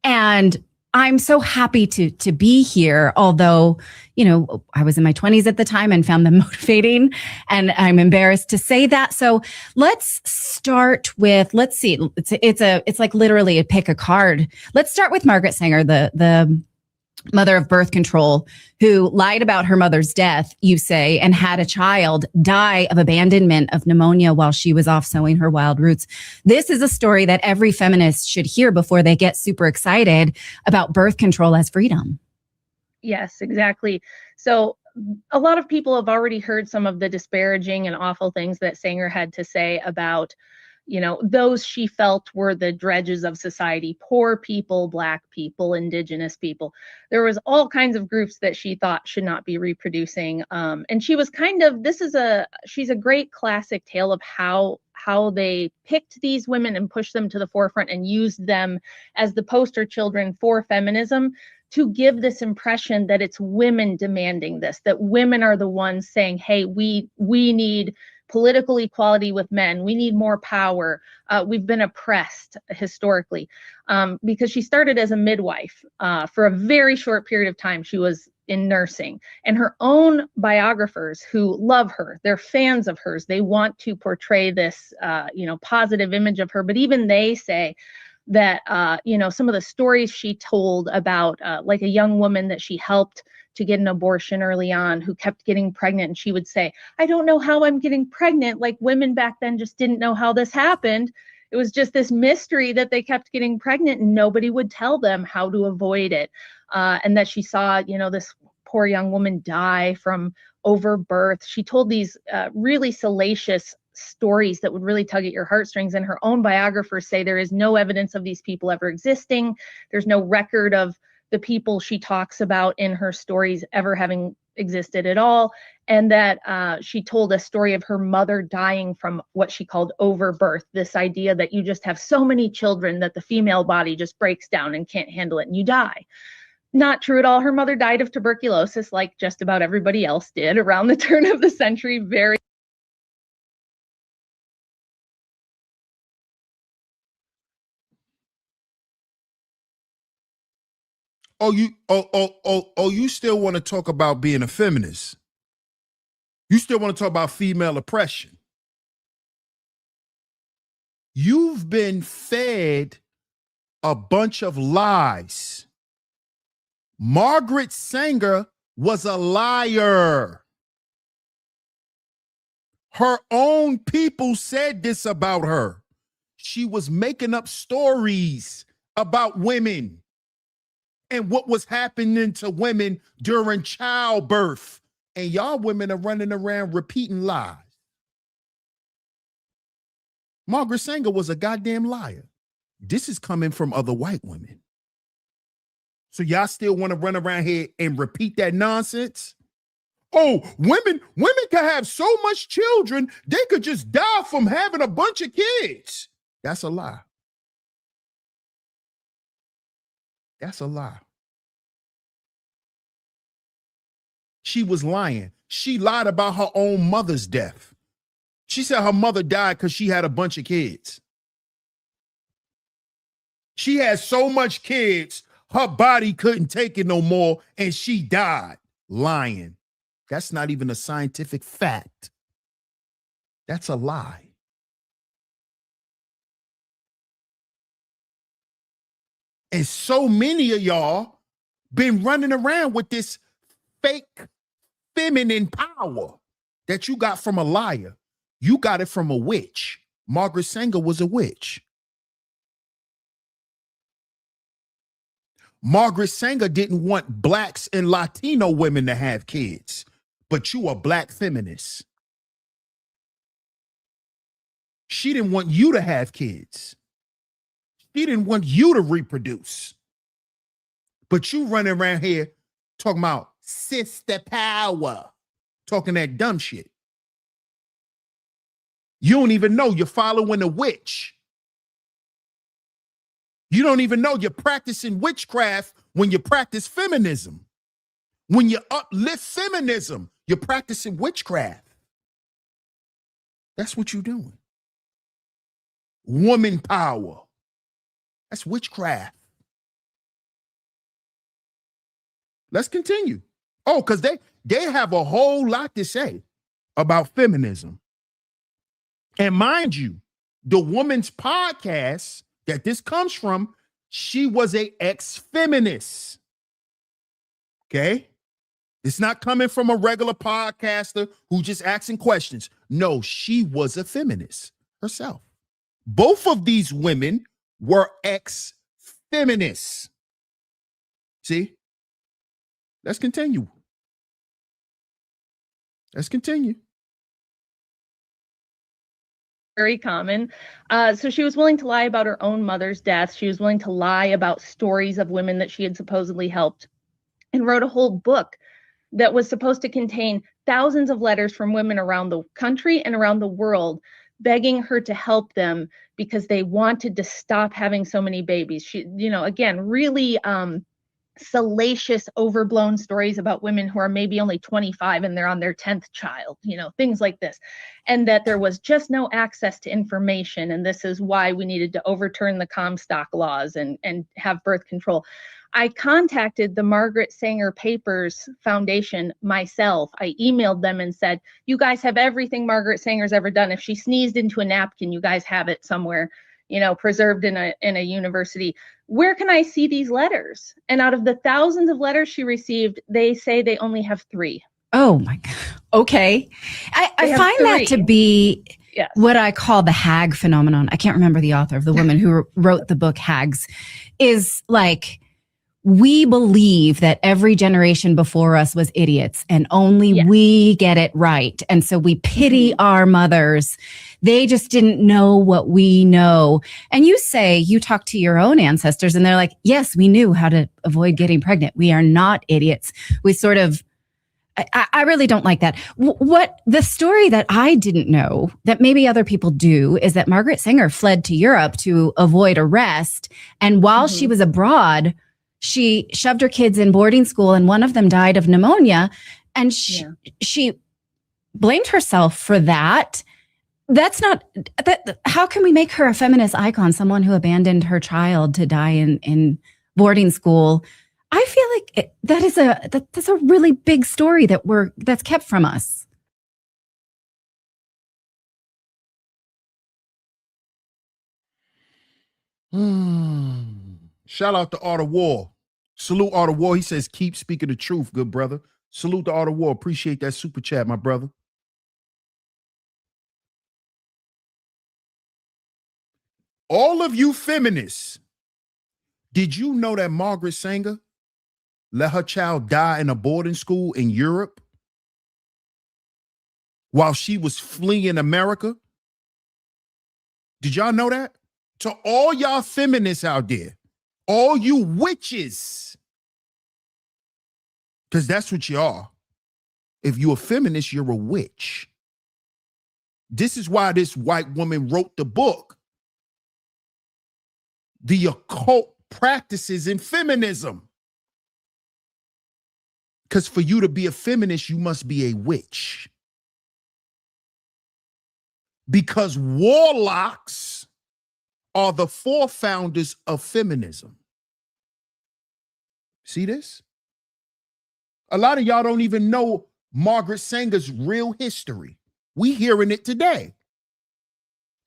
And I'm so happy to be here, although, I was in my 20s at the time and found them motivating, and I'm embarrassed to say that. So let's start with, let's see, it's like literally a pick a card. Let's start with Margaret Sanger, the mother of birth control, who lied about her mother's death, you say, and had a child die of abandonment of pneumonia while she was off sowing her wild roots. This is a story that every feminist should hear before they get super excited about birth control as freedom. Yes, exactly. So a lot of people have already heard some of the disparaging and awful things that Sanger had to say about those she felt were the dredges of society: poor people, Black people, Indigenous people. There was all kinds of groups that she thought should not be reproducing. And she was she's a great classic tale of how they picked these women and pushed them to the forefront and used them as the poster children for feminism to give this impression that it's women demanding this, that women are the ones saying, hey, we need political equality with men. We need more power. We've been oppressed historically, because she started as a midwife for a very short period of time. She was in nursing, and her own biographers who love her, they're fans of hers. They want to portray this, positive image of her. But even they say that, some of the stories she told about, like a young woman that she helped to get an abortion early on, who kept getting pregnant. And she would say, I don't know how I'm getting pregnant. Like, women back then just didn't know how this happened. It was just this mystery that they kept getting pregnant and nobody would tell them how to avoid it. And that she saw, this poor young woman die from overbirth. She told these really salacious stories that would really tug at your heartstrings. And her own biographers say there is no evidence of these people ever existing. There's no record of the people she talks about in her stories ever having existed at all. And that she told a story of her mother dying from what she called overbirth, this idea that you just have so many children that the female body just breaks down and can't handle it and you die. Not true at all. Her mother died of tuberculosis, like just about everybody else did around the turn of the century. Very you still want to talk about being a feminist? You still want to talk about female oppression? You've been fed a bunch of lies. Margaret Sanger was a liar. Her own people said this about her. She was making up stories about women and what was happening to women during childbirth. And y'all women are running around repeating lies. Margaret Sanger was a goddamn liar. This is coming from other white women. So y'all still want to run around here and repeat that nonsense? Oh, women can have so much children, they could just die from having a bunch of kids. That's a lie. That's a lie. She was lying. She lied about her own mother's death. She said her mother died because she had a bunch of kids. She had so much kids, her body couldn't take it no more, and she died. Lying. That's not even a scientific fact. That's a lie. And so many of y'all been running around with this fake feminine power that you got from a liar. You got it from a witch. Margaret Sanger was a witch. Margaret Sanger didn't want blacks and Latino women to have kids, but you a black feminist. She didn't want you to have kids. She didn't want you to reproduce. But you running around here talking about sister power, talking that dumb shit. You don't even know you're following a witch. You don't even know you're practicing witchcraft when you practice feminism. When you uplift feminism, you're practicing witchcraft. That's what you're doing. Woman power. That's witchcraft. Let's continue. Oh, because they have a whole lot to say about feminism. And mind you, the woman's podcast that this comes from, she was a ex-feminist. Okay? It's not coming from a regular podcaster who just asking questions. No, she was a feminist herself. Both of these women were ex-feminists. See? Let's continue. Let's continue. Very common. So she was willing to lie about her own mother's death. She was willing to lie about stories of women that she had supposedly helped, and wrote a whole book that was supposed to contain thousands of letters from women around the country and around the world begging her to help them because they wanted to stop having so many babies. She, again, really salacious, overblown stories about women who are maybe only 25 and they're on their 10th child, things like this. And that there was just no access to information. And this is why we needed to overturn the Comstock laws and have birth control. I contacted the Margaret Sanger Papers Foundation myself. I emailed them and said, you guys have everything Margaret Sanger's ever done. If she sneezed into a napkin, you guys have it somewhere, preserved in a university. Where can I see these letters? And out of the thousands of letters she received, they say they only have 3. Oh my God. Okay. I find 3. That to be what I call the hag phenomenon. I can't remember the author of the woman who wrote the book Hags, is like we believe that every generation before us was idiots and only we get it right. And so we pity our mothers. They just didn't know what we know. And you say you talk to your own ancestors and they're like, yes, we knew how to avoid getting pregnant. We are not idiots. We sort of, I really don't like that. What the story that I didn't know that maybe other people do is that Margaret Sanger fled to Europe to avoid arrest. And while she was abroad, she shoved her kids in boarding school and one of them died of pneumonia. And she blamed herself for that. That's not that. How can we make her a feminist icon? Someone who abandoned her child to die in boarding school. I feel like that's a really big story that's kept from us. Shout out to Art of War. Salute Art of War. He says, keep speaking the truth, good brother. Salute to Art of War. Appreciate that super chat, my brother. All of you feminists, did you know that Margaret Sanger let her child die in a boarding school in Europe while she was fleeing America? Did y'all know that? To all y'all feminists out there, all you witches, because that's what you are. If you're a feminist, you're a witch. This is why this white woman wrote the book, The Occult Practices in Feminism. Because for you to be a feminist, you must be a witch. Because warlocks are the forefounders of feminism. See this? A lot of y'all don't even know Margaret Sanger's real history. We hearing it today.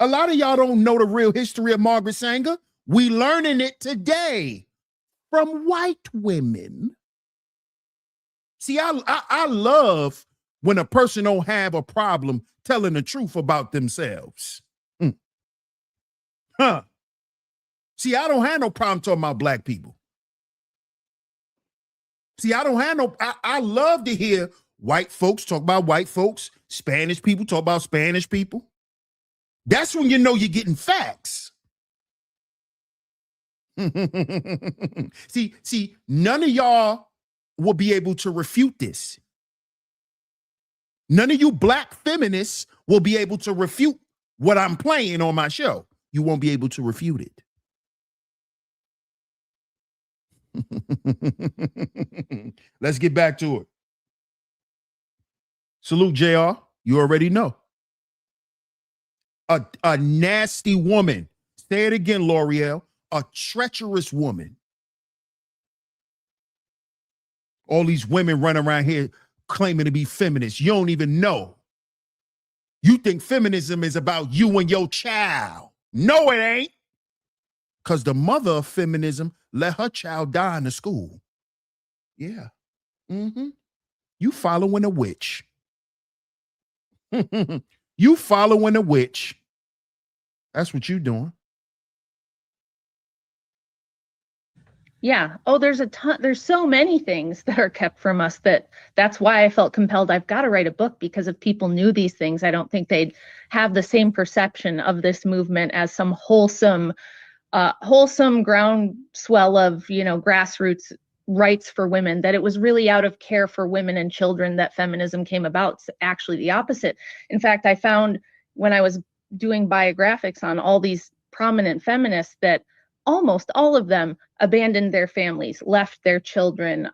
A lot of y'all don't know the real history of Margaret Sanger. We learning it today from white women. See, I love when a person don't have a problem telling the truth about themselves. See, I don't have no problem talking about black people. See, I don't have no, I love to hear white folks talk about white folks, Spanish people talk about Spanish people. That's when you know you're getting facts. See, none of y'all will be able to refute this. None of you black feminists will be able to refute what I'm playing on my show. You won't be able to refute it. Let's get back to it. Salute, JR. You already know. A nasty woman. Say it again, L'Oreal. A treacherous woman. All these women running around here claiming to be feminists. You don't even know. You think feminism is about you and your child. No, it ain't. Because the mother of feminism let her child die in the school. Yeah. You following a witch. You following a witch. That's what you doing. Yeah. Oh, there's a ton. There's so many things that are kept from us that's why I felt compelled. I've got to write a book, because if people knew these things, I don't think they'd have the same perception of this movement as some wholesome groundswell of, grassroots rights for women, that it was really out of care for women and children that feminism came about. It's actually the opposite. In fact, I found when I was doing biographics on all these prominent feminists that almost all of them abandoned their families, left their children.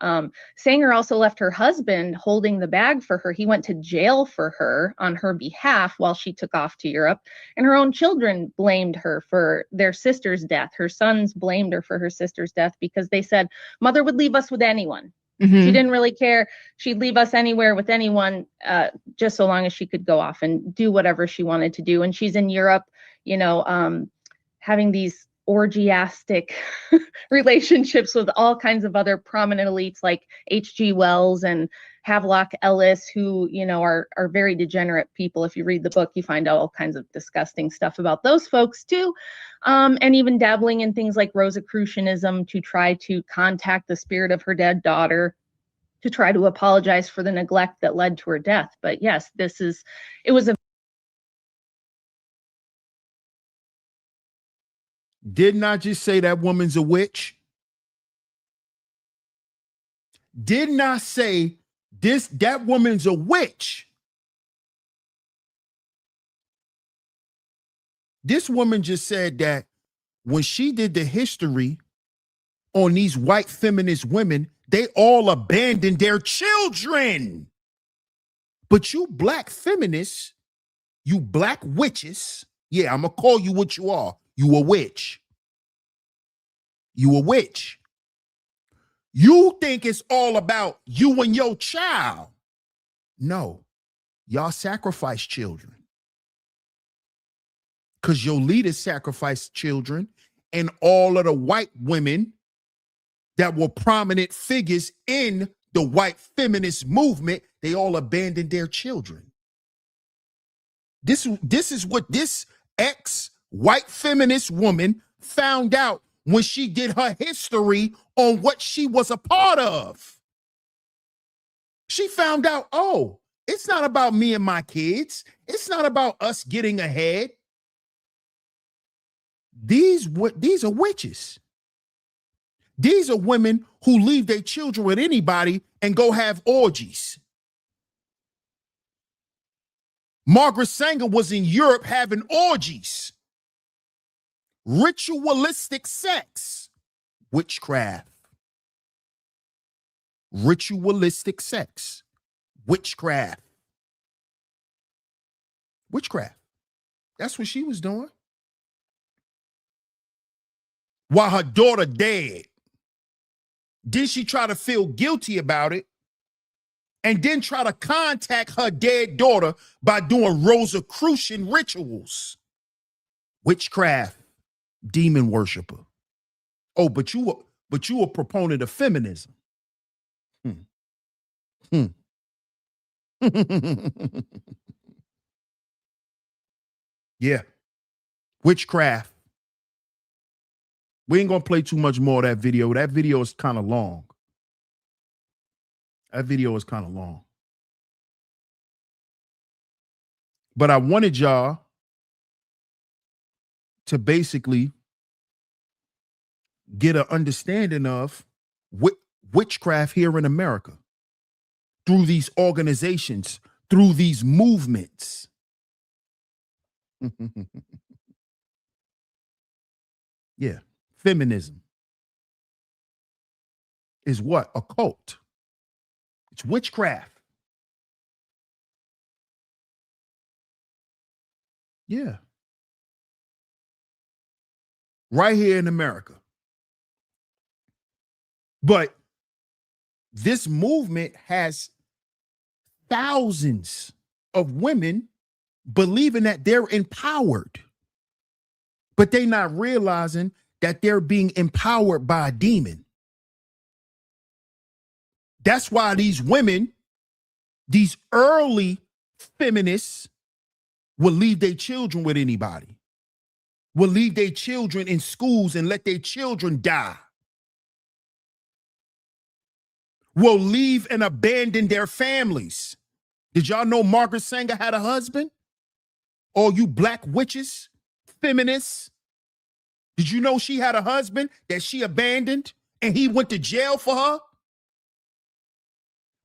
Sanger also left her husband holding the bag for her. He went to jail for her on her behalf while she took off to Europe. And her own children blamed her for their sister's death. Her sons blamed her for her sister's death because they said, mother would leave us with anyone. She didn't really care. She'd leave us anywhere with anyone, just so long as she could go off and do whatever she wanted to do. And she's in Europe, having these orgiastic relationships with all kinds of other prominent elites like H.G. Wells, and Havelock Ellis, who, you know, are very degenerate people. If you read the book, you find out all kinds of disgusting stuff about those folks too. And even dabbling in things like Rosicrucianism to try to contact the spirit of her dead daughter, to try to apologize for the neglect that led to her death. But yes, it was a. Didn't I just say that woman's a witch? Didn't I say that woman's a witch? This woman just said that when she did the history on these white feminist women, they all abandoned their children. But you black feminists, you black witches, yeah, I'm going to call you what you are. You a witch. You a witch. You think it's all about you and your child. No, y'all sacrifice children. Because your leaders sacrificed children, and all of the white women that were prominent figures in the white feminist movement, they all abandoned their children. This is what this ex-white feminist woman found out when she did her history on what she was a part of. She found out, oh, it's not about me and my kids. It's not about us getting ahead. These are witches. These are women who leave their children with anybody and go have orgies. Margaret Sanger was in Europe having orgies. Ritualistic sex. Witchcraft. Ritualistic sex. Witchcraft. Witchcraft. That's what she was doing. While her daughter dead. Then she try to feel guilty about it and then try to contact her dead daughter by doing Rosicrucian rituals. Witchcraft. Demon worshiper. Oh, but you a proponent of feminism. Yeah. Witchcraft. We ain't gonna play too much more of that video. That video is kind of long. That video is kind of long. But I wanted y'all to basically get an understanding of witchcraft here in America through these organizations, through these movements. Yeah. Feminism is what? A cult. It's witchcraft. Yeah. Right here in America. But this movement has thousands of women believing that they're empowered, but they're not realizing that they're being empowered by a demon. That's why these women, these early feminists, will leave their children with anybody, will leave their children in schools and let their children die, will leave and abandon their families. Did y'all know Margaret Sanger had a husband? All you black witches, feminists, did you know she had a husband that she abandoned and he went to jail for her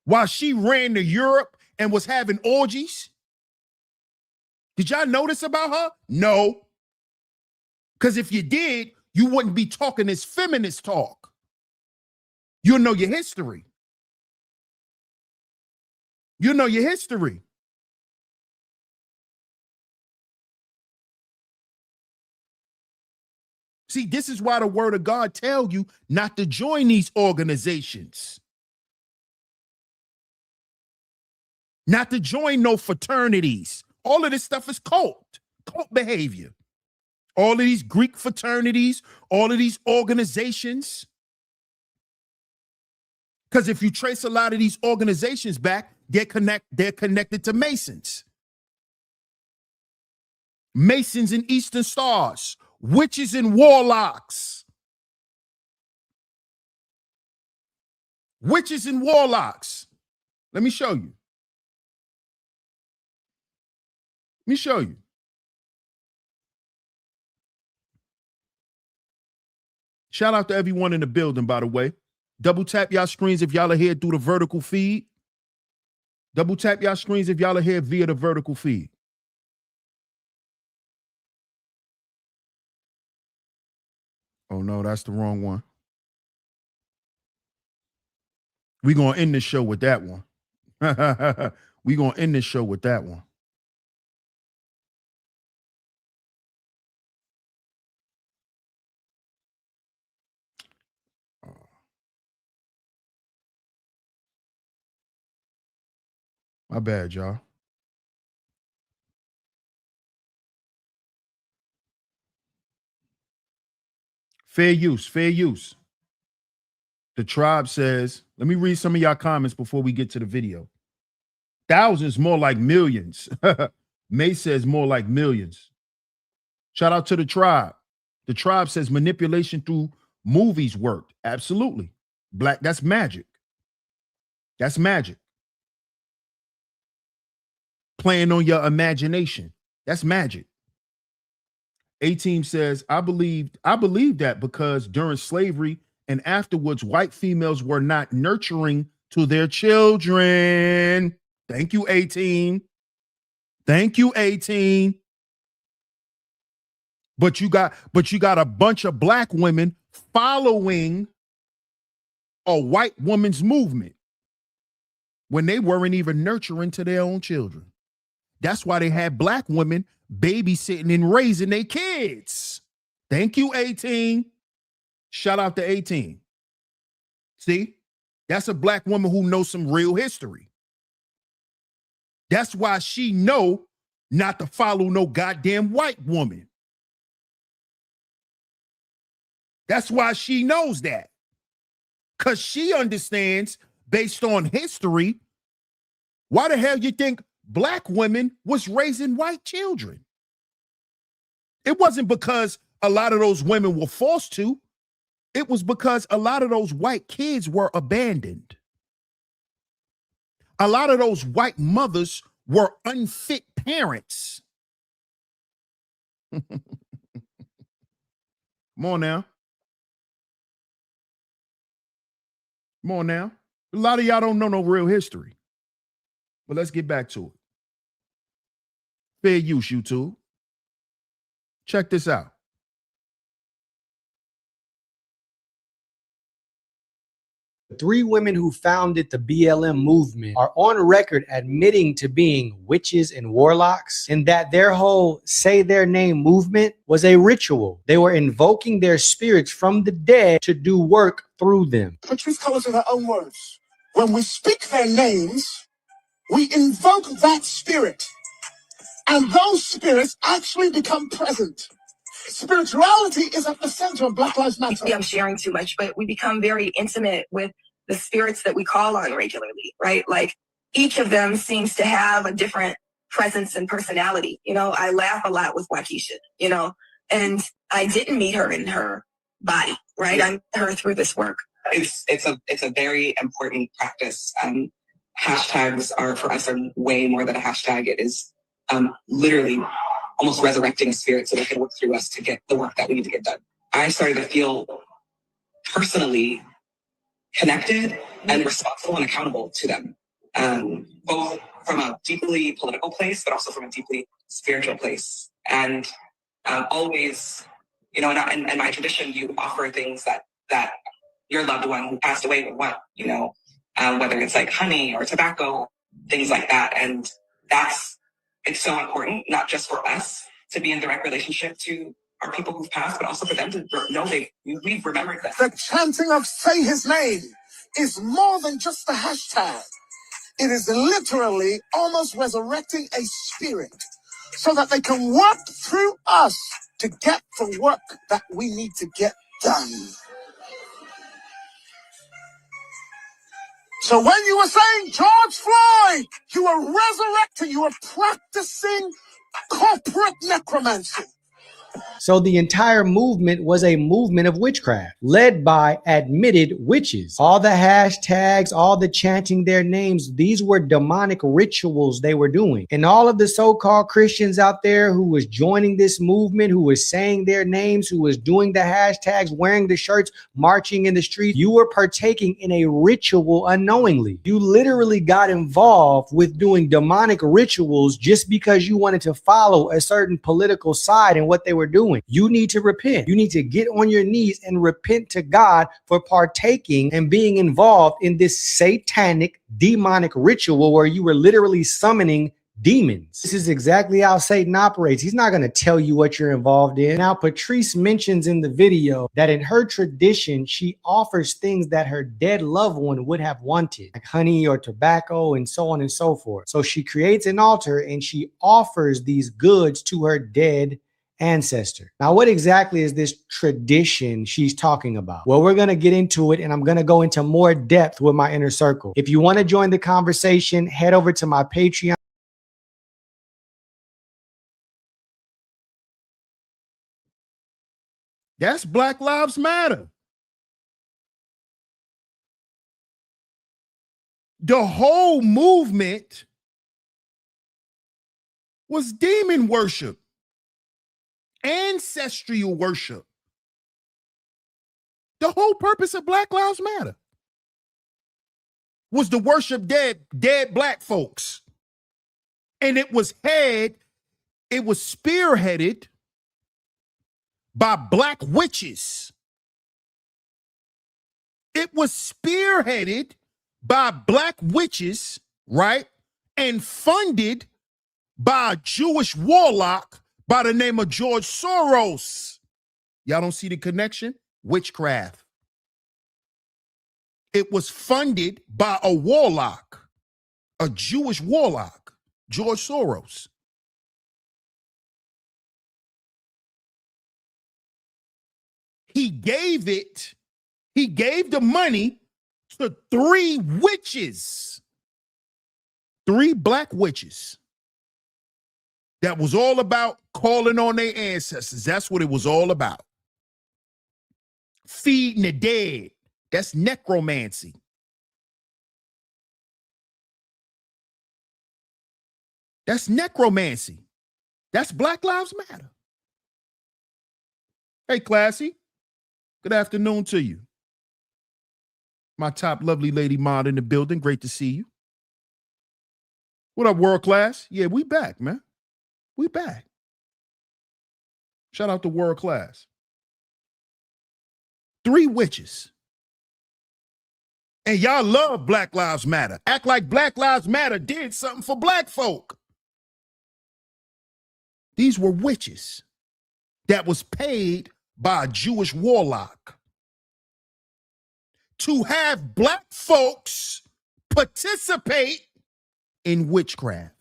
while she ran to Europe and was having orgies? Did y'all notice about her? No. Because if you did, you wouldn't be talking this feminist talk. You'll know your history. You know your history. See, this is why the word of God tells you not to join these organizations. Not to join no fraternities. All of this stuff is cult behavior. All of these Greek fraternities, all of these organizations. Because if you trace a lot of these organizations back, they're connected to Masons. Masons and Eastern Stars, witches and warlocks. Witches and warlocks. Let me show you. Let me show you. Shout out to everyone in the building, by the way. Double tap y'all screens if y'all are here through the vertical feed. Double tap y'all screens if y'all are here via the vertical feed. Oh, no, that's the wrong one. We're going to end this show with that one. We're going to end this show with that one. My bad, y'all. Fair use, fair use. The tribe says, let me read some of y'all comments before we get to the video. Thousands, more like millions. May says more like millions. Shout out to the tribe. The tribe says manipulation through movies worked. Absolutely. Black, that's magic. That's magic. Playing on your imagination. That's magic. A-Team says, I believe that because during slavery and afterwards, white females were not nurturing to their children. Thank you, A-Team. Thank you, A-Team. But you got a bunch of black women following a white woman's movement when they weren't even nurturing to their own children. That's why they had black women babysitting and raising their kids. Thank you, 18. Shout out to 18. See, that's a black woman who knows some real history. That's why she know not to follow no goddamn white woman. That's why she knows that. Because she understands, based on history, why the hell you think black women was raising white children? It wasn't because a lot of those women were forced to. It was because a lot of those white kids were abandoned. A lot of those white mothers were unfit parents. Come on now. Come on now. A lot of y'all don't know no real history. But let's get back to it. Fair use, YouTube. Check this out. The 3 women who founded the BLM movement are on record admitting to being witches and warlocks, and that their whole say their name movement was a ritual. They were invoking their spirits from the dead to do work through them. The truth colors in their own words. When we speak their names, we invoke that spirit, and those spirits actually become present. Spirituality is at the center of Black Lives Matter. I'm sharing too much, but we become very intimate with the spirits that we call on regularly, right? Like each of them seems to have a different presence and personality. You know, I laugh a lot with Waukesha, you know, and I didn't meet her in her body, right? I met her through this work. It's a very important practice. Hashtags are for us are way more than a hashtag. It is literally almost resurrecting spirits so they can work through us to get the work that we need to get done. I started to feel personally connected and responsible and accountable to them, both from a deeply political place, but also from a deeply spiritual place. And always, you know, in my tradition, you offer things that your loved one who passed away would want, you know, whether it's like honey or tobacco, things like that. And it's so important, not just for us to be in direct relationship to our people who've passed, but also for them to know we've remembered them. The chanting of say his name is more than just a hashtag. It is literally almost resurrecting a spirit so that they can work through us to get the work that we need to get done. So when you were saying George Floyd, you were resurrecting, you were practicing corporate necromancy. So the entire movement was a movement of witchcraft led by admitted witches. All the hashtags, all the chanting their names, these were demonic rituals they were doing. And all of the so-called Christians out there who was joining this movement, who was saying their names, who was doing the hashtags, wearing the shirts, marching in the streets, you were partaking in a ritual unknowingly. You literally got involved with doing demonic rituals just because you wanted to follow a certain political side and what they were doing. You need to repent. You need to get on your knees and repent to God for partaking and being involved in this satanic, demonic ritual where you were literally summoning demons. This is exactly how Satan operates. He's not going to tell you what you're involved in. Now, Patrice mentions in the video that in her tradition, she offers things that her dead loved one would have wanted, like honey or tobacco and so on and so forth. So she creates an altar and she offers these goods to her dead ancestor. Now, what exactly is this tradition she's talking about? Well, we're going to get into it and I'm going to go into more depth with my inner circle. If you want to join the conversation, head over to my Patreon. That's Black Lives Matter. The whole movement was demon worship, ancestral worship. The whole purpose of Black Lives Matter was to worship dead black folks. And it was spearheaded by black witches. It was spearheaded by black witches, right? And funded by a Jewish warlock by the name of George Soros. Y'all don't see the connection? Witchcraft. It was funded by a warlock, a Jewish warlock, George Soros. He gave the money to 3 witches, 3 black witches. That was all about calling on their ancestors. That's what it was all about. Feeding the dead. That's necromancy. That's necromancy. That's Black Lives Matter. Hey, Classy. Good afternoon to you. My top lovely lady mod in the building. Great to see you. What up, World Class? Yeah, we back, man. We back. Shout out to World Class. 3 witches. And y'all love Black Lives Matter. Act like Black Lives Matter did something for black folk. These were witches that was paid by a Jewish warlock to have black folks participate in witchcraft.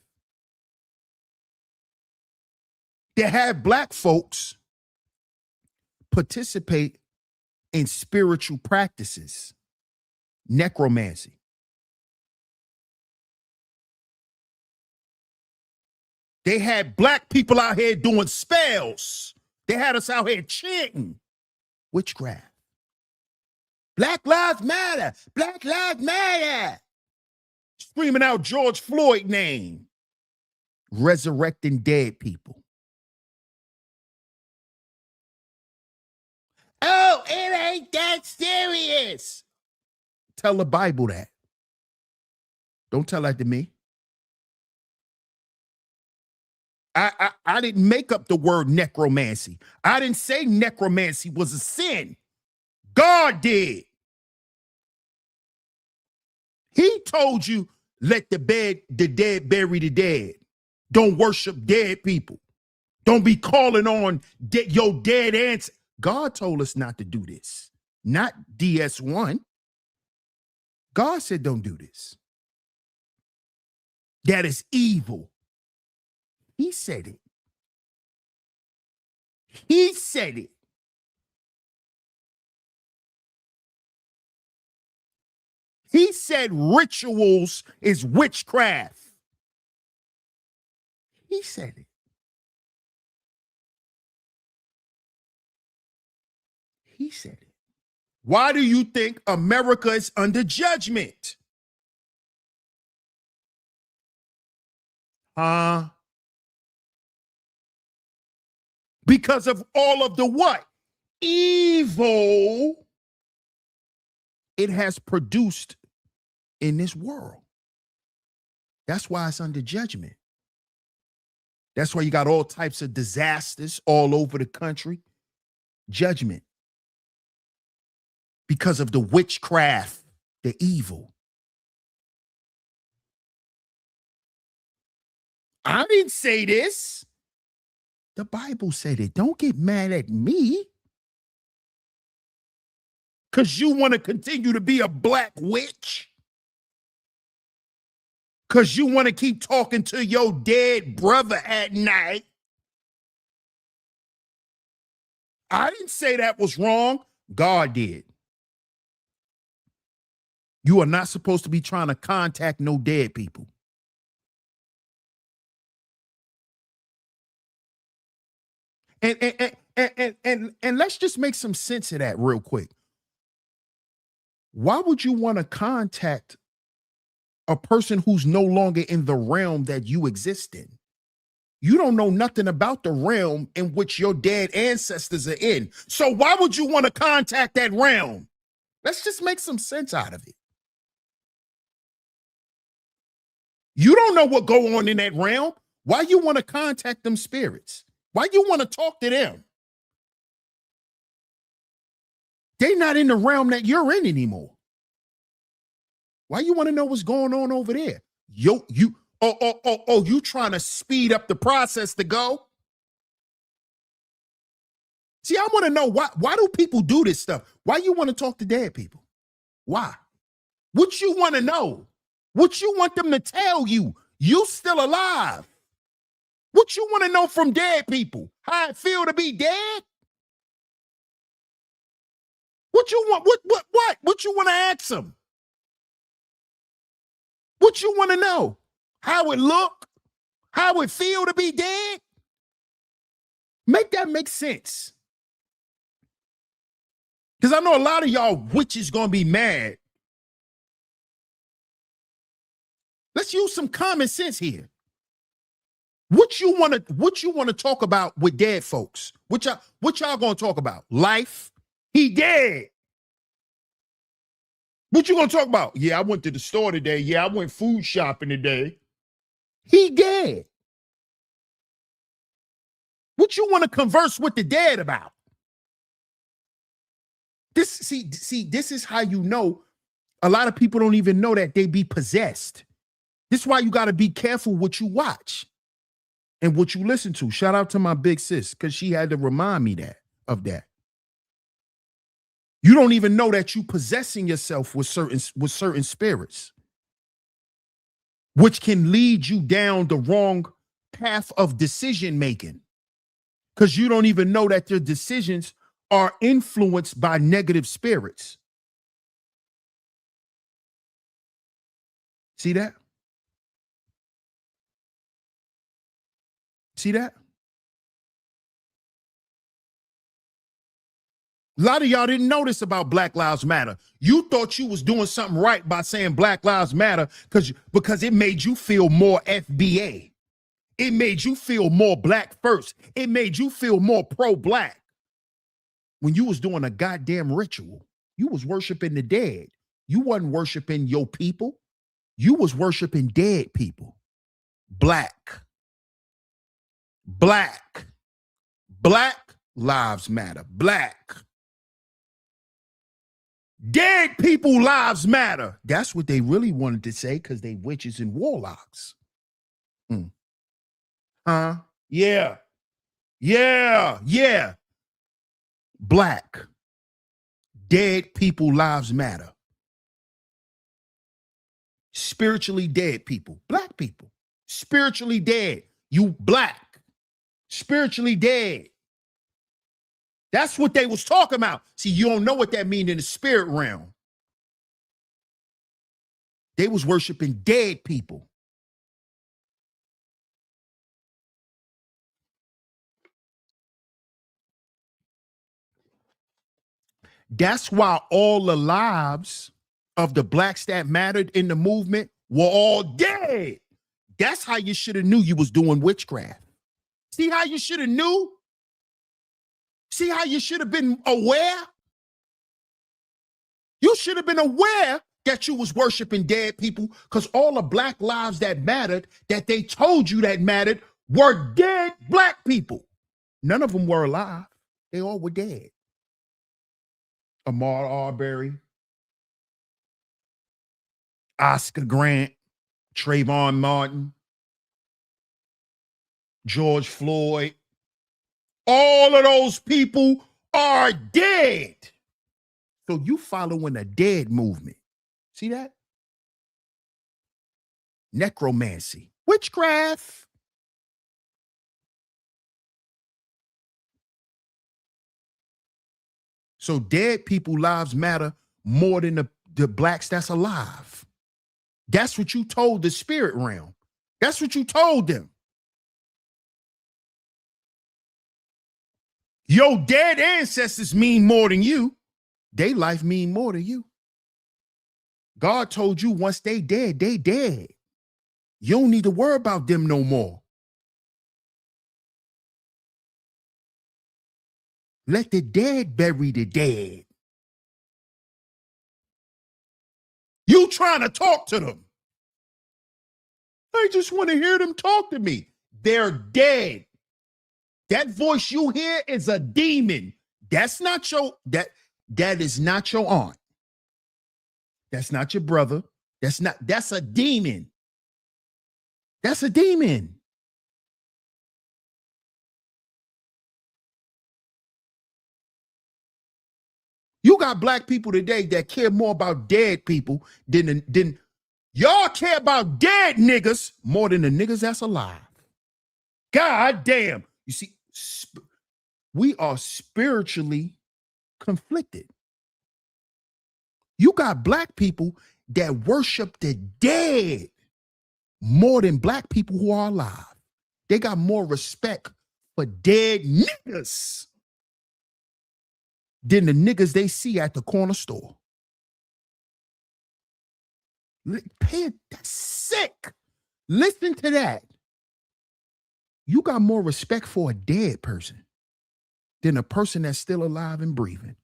To have black folks participate in spiritual practices, necromancy. They had black people out here doing spells. They had us out here chanting witchcraft. Black Lives Matter. Black Lives Matter. Screaming out George Floyd name. Resurrecting dead people. Oh, it ain't that serious. Tell the Bible that. Don't tell that to me. I didn't make up the word necromancy. I didn't say necromancy was a sin. God did. He told you, let the dead bury the dead. Don't worship dead people. Don't be calling on your dead aunts. God told us not to do this. Not DS1. God said don't do this. That is evil. He said it. He said it. He said rituals is witchcraft. He said it. He said it. Why do you think America is under judgment? Because of all of the what? Evil it has produced in this world. That's why it's under judgment. That's why you got all types of disasters all over the country. Judgment. Because of the witchcraft, the evil. I didn't say this. The Bible said it. Don't get mad at me. Because you want to continue to be a black witch. Because you want to keep talking to your dead brother at night. I didn't say that was wrong. God did. You are not supposed to be trying to contact no dead people. And let's just make some sense of that real quick. Why would you want to contact a person who's no longer in the realm that you exist in? You don't know nothing about the realm in which your dead ancestors are in. So why would you want to contact that realm? Let's just make some sense out of it. You don't know what go on in that realm. Why you want to contact them spirits? Why you want to talk to them? They're not in the realm that you're in anymore. Why you want to know what's going on over there? You trying to speed up the process to go? See, I want to know why do people do this stuff? Why you want to talk to dead people? Why? What you want to know? What you want them to tell you? You still alive. What you want to know from dead people? How it feel to be dead? What you want? What you want to ask them? What you want to know? How it look? How it feel to be dead? Make that make sense. Because I know a lot of y'all witches gonna be mad. Let's use some common sense here. What you want to talk about with dead folks? What y'all gonna talk about? Life? He dead. What you gonna talk about? Yeah, I went to the store today. Yeah, I went food shopping today. He dead. What you want to converse with the dead about? This is how you know a lot of people don't even know that they be possessed. This is why you got to be careful what you watch and what you listen to. Shout out to my big sis, because she had to remind me of that. You don't even know that you possessing yourself with certain spirits, which can lead you down the wrong path of decision making, because you don't even know that your decisions are influenced by negative spirits. See that? See that? A lot of y'all didn't know this about Black Lives Matter. You thought you was doing something right by saying Black Lives Matter because it made you feel more FBA. It made you feel more black first. It made you feel more pro-black. When you was doing a goddamn ritual, you was worshiping the dead. You wasn't worshiping your people. You was worshiping dead people. Black lives matter. Black. Dead people lives matter. That's what they really wanted to say, because they witches and warlocks. Yeah. Black. Dead people lives matter. Spiritually dead people. Black people. Spiritually dead. You black. Spiritually dead. That's what they was talking about. See, you don't know what that means in the spirit realm. They was worshiping dead people. That's why all the lives of the blacks that mattered in the movement were all dead. That's how you should have knew you was doing witchcraft. See how you should have knew? See how you should have been aware? You should have been aware that you was worshiping dead people, because all the black lives that mattered, that they told you that mattered, were dead black people. None of them were alive. They all were dead. Ahmaud Arbery, Oscar Grant, Trayvon Martin, George Floyd, all of those people are dead. So you following a dead movement. See that? Necromancy, witchcraft. So dead people lives matter more than the blacks that's alive. That's what you told the spirit realm. That's what you told them. Your dead ancestors mean more than you. They life mean more than you. God told you once they dead, they dead. You don't need to worry about them no more. Let the dead bury the dead. You trying to talk to them. I just want to hear them talk to me. They're dead. That voice you hear is a demon. That's not your, that is not your aunt. That's not your brother. That's a demon. That's a demon. You got black people today that care more about dead people than y'all care about dead niggas more than the niggas that's alive. God damn. You see, we are spiritually conflicted. You got black people that worship the dead more than black people who are alive. They got more respect for dead niggas than the niggas they see at the corner store. That's sick. Listen to that. You got more respect for a dead person than a person that's still alive and breathing.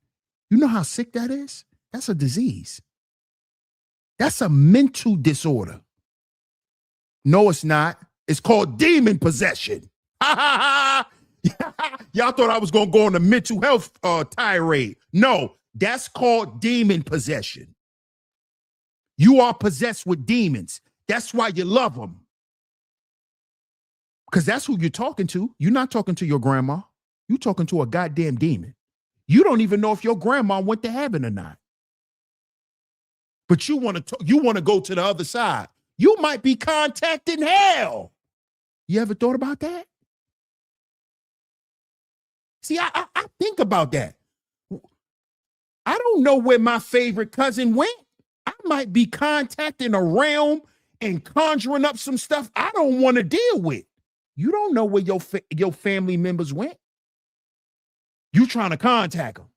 You know how sick that is? That's a disease. That's a mental disorder. No, it's not. It's called demon possession. Y'all thought I was going to go on a mental health tirade. No, that's called demon possession. You are possessed with demons. That's why you love them. Because that's who you're talking to. You're not talking to your grandma. You're talking to a goddamn demon. You don't even know if your grandma went to heaven or not. But you want to go to the other side. You might be contacting hell. You ever thought about that? See, I think about that. I don't know where my favorite cousin went. I might be contacting a realm and conjuring up some stuff I don't want to deal with. You don't know where your family members went. You trying to contact them.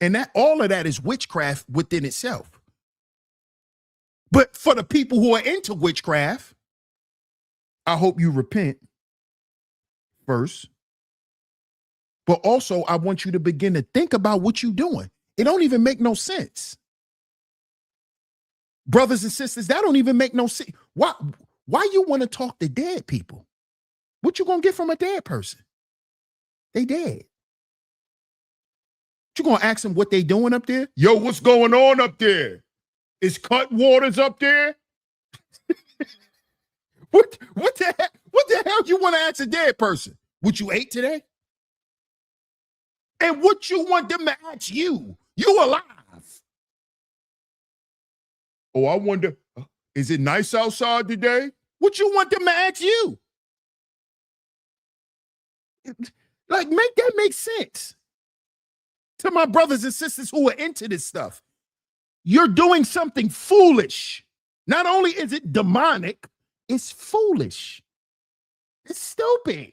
And that all of that is witchcraft within itself. But for the people who are into witchcraft, I hope you repent first. But also, I want you to begin to think about what you're doing. It don't even make no sense. Brothers and sisters, that don't even make no sense. Why you want to talk to dead people? What you gonna get from a dead person? They dead. You gonna ask them what they doing up there? Yo, what's going on up there? Is Cutwaters up there? What the hell you want to ask a dead person? What you ate today? And what you want them to ask you? You alive. Oh, I wonder, is it nice outside today? What you want them to ask you? Like, make that make sense. To my brothers and sisters who are into this stuff, you're doing something foolish. Not only is it demonic, it's foolish. It's stupid.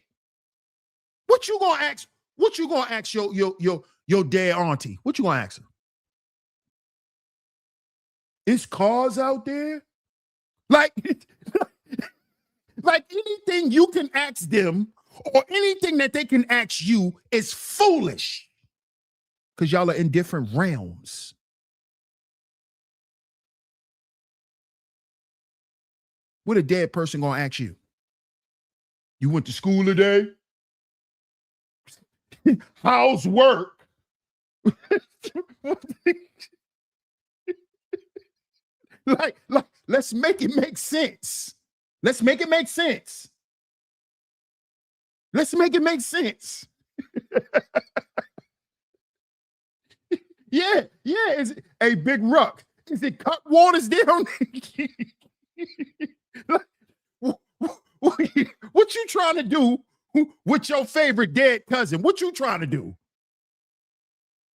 What you gonna ask? What you gonna ask your dead auntie? What you gonna ask her? Is cars out there? Like, like anything you can ask them or anything that they can ask you is foolish. Because y'all are in different realms. What a dead person gonna ask you? You went to school today? How's work? like, let's make it make sense. Let's make it make sense. Let's make it make sense. Yeah. Is it a big ruck? Is it cut waters down? What you trying to do with your favorite dead cousin? What you trying to do?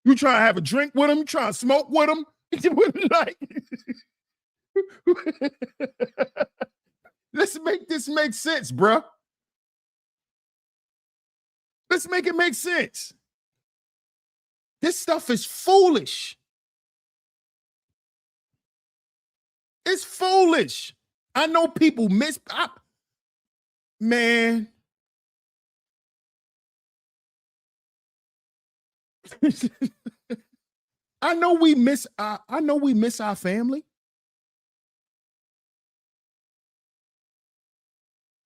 You trying to have a drink with him? You trying to smoke with him? Like, let's make this make sense, bruh. Let's make it make sense. This stuff is foolish. It's foolish. I know people man. I know we miss our family.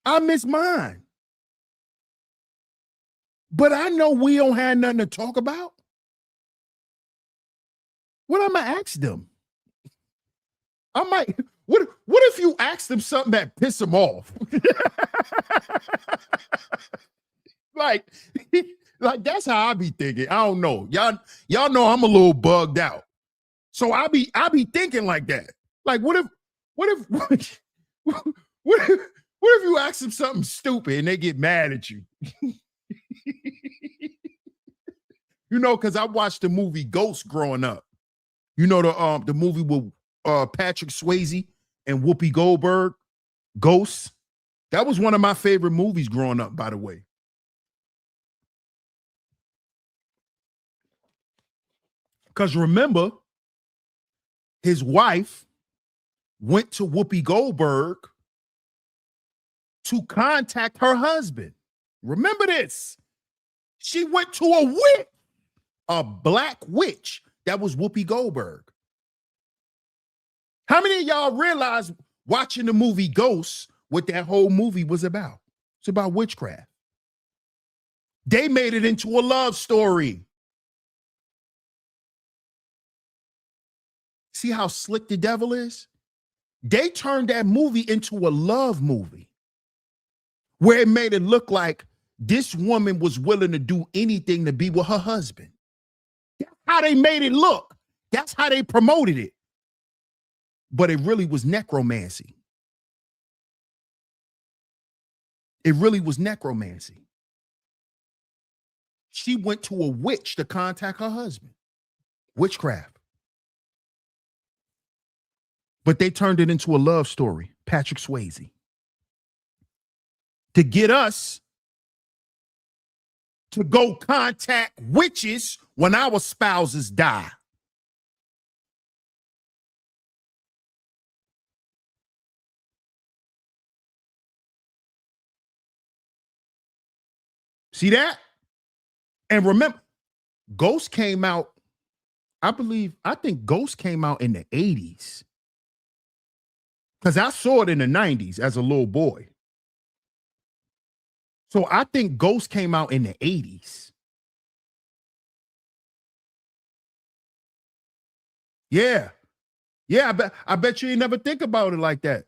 I miss mine. But I know we don't have nothing to talk about. What I'm gonna ask them? I might. What if you ask them something that piss them off? like that's how I be thinking. I don't know. Y'all know I'm a little bugged out. So I be thinking like that. Like what if you ask them something stupid and they get mad at you? You know, because I watched the movie Ghost growing up. You know the movie with Patrick Swayze and Whoopi Goldberg, Ghost. That was one of my favorite movies growing up, by the way. Because remember, his wife went to Whoopi Goldberg to contact her husband. Remember this. She went to a witch, a black witch. That was Whoopi Goldberg. How many of y'all realize watching the movie Ghost what that whole movie was about? It's about witchcraft. They made it into a love story. See how slick the devil is? They turned that movie into a love movie where it made it look like this woman was willing to do anything to be with her husband. That's how they made it look. That's how they promoted it. But it really was necromancy. It really was necromancy. She went to a witch to contact her husband. Witchcraft. But they turned it into a love story. Patrick Swayze. To get us to go contact witches when our spouses die. See that? And remember, Ghost came out, I think Ghost came out in the 80s. Because I saw it in the 90s as a little boy. So I think Ghost came out in the 80s. Yeah. Yeah, I bet you ain't never think about it like that.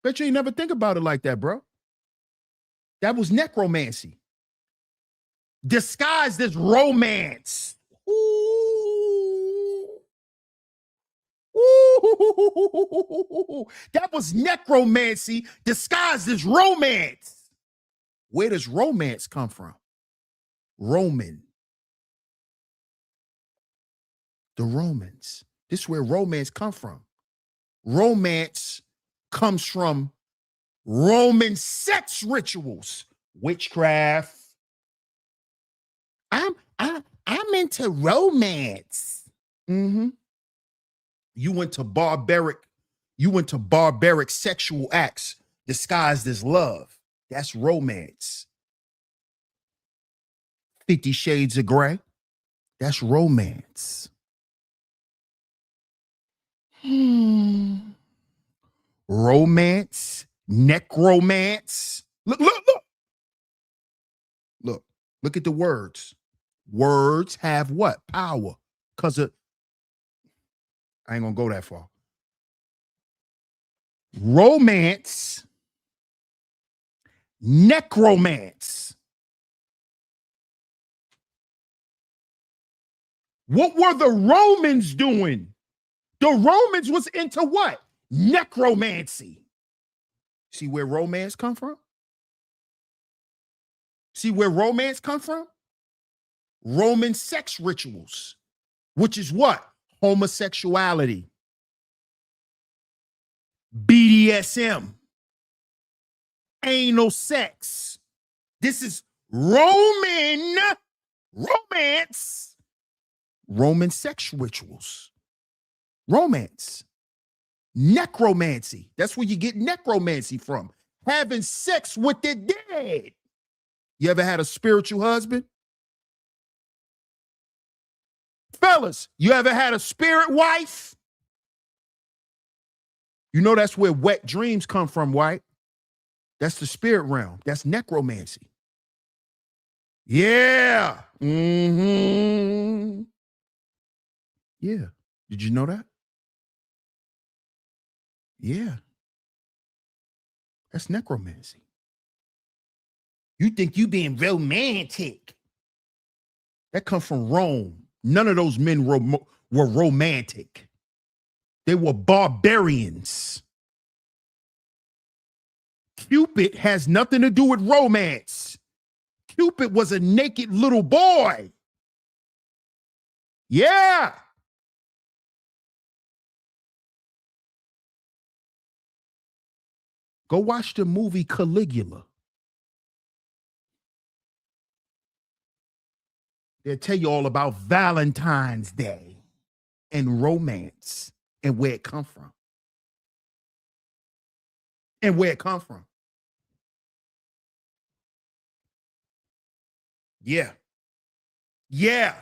Bet you ain't never think about it like that, bro. That was necromancy. Disguised as romance. Ooh. Ooh. That was necromancy disguised as romance. Where does romance come from? Roman. The Romans. This is where romance come from. Romance comes from Roman sex rituals, witchcraft. I'm into romance. Mm-hmm. You went to barbaric sexual acts disguised as love. That's romance. 50 Shades of Grey. That's romance. Romance, necromance. Look at the words. Words have what? Power. Because of, I ain't gonna go that far. Romance, necromance. What were the Romans doing? The Romans was into what? Necromancy. See where romance come from? See where romance come from? Roman sex rituals, which is what? Homosexuality. BDSM. Anal sex. This is romance. Roman sex rituals. Romance. Necromancy. That's where you get necromancy from. Having sex with the dead. You ever had a spiritual husband? Fellas, you ever had a spirit wife? You know that's where wet dreams come from, right? That's the spirit realm. That's necromancy. Yeah. Mm-hmm. Yeah. Did you know that? Yeah. That's necromancy. You think you being romantic. That comes from Rome. None of those men were romantic. They were barbarians. Cupid has nothing to do with romance. Cupid was a naked little boy. Yeah. Go watch the movie Caligula. They'll tell you all about Valentine's Day and romance and where it come from. And where it come from. Yeah. Yeah.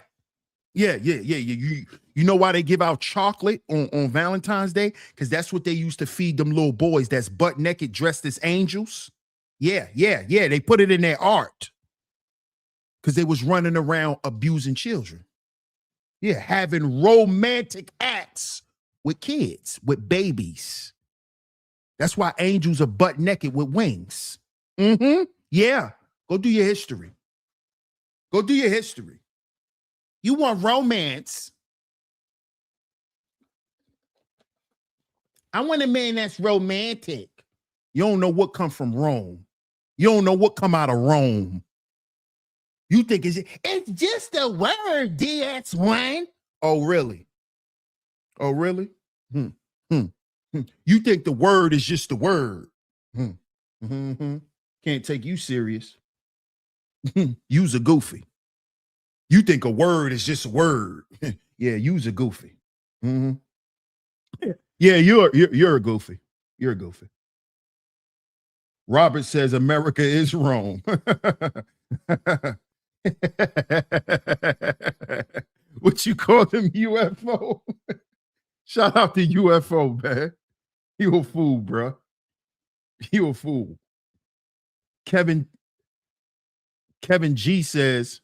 Yeah. You know why they give out chocolate on Valentine's Day? Because that's what they used to feed them little boys that's butt naked dressed as angels. Yeah. They put it in their art. Because they was running around abusing children. Yeah, having romantic acts with kids, with babies. That's why angels are butt naked with wings. Mm-hmm. Yeah. Go do your history. Go do your history. You want romance. I want a man that's romantic. You don't know what come from Rome. You don't know what come out of Rome. You think it's just a word, DS1. Oh, really? Oh, really? You think the word is just a word. Can't take you serious. You's a goofy. You think a word is just a word. Yeah, you's a goofy. Yeah, you're a goofy. You're a goofy. Robert says America is Rome. What you call them, UFO? Shout out to UFO, man. You a fool, bro. You a fool. Kevin G says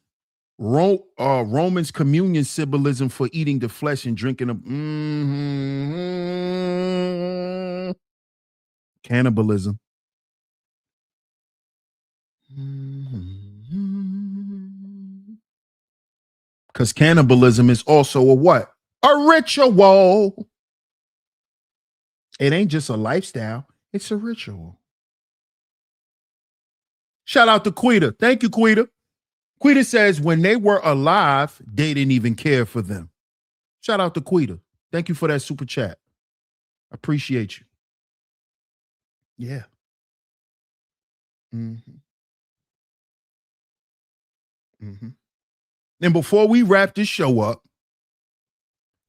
Romans communion symbolism for eating the flesh and drinking of cannibalism. Because cannibalism is also a what? A ritual. It ain't just a lifestyle. It's a ritual. Shout out to Quita. Thank you, Quita. Quita says when they were alive, they didn't even care for them. Shout out to Quita. Thank you for that super chat. I appreciate you. Yeah. Mm-hmm. Mm-hmm. And before we wrap this show up,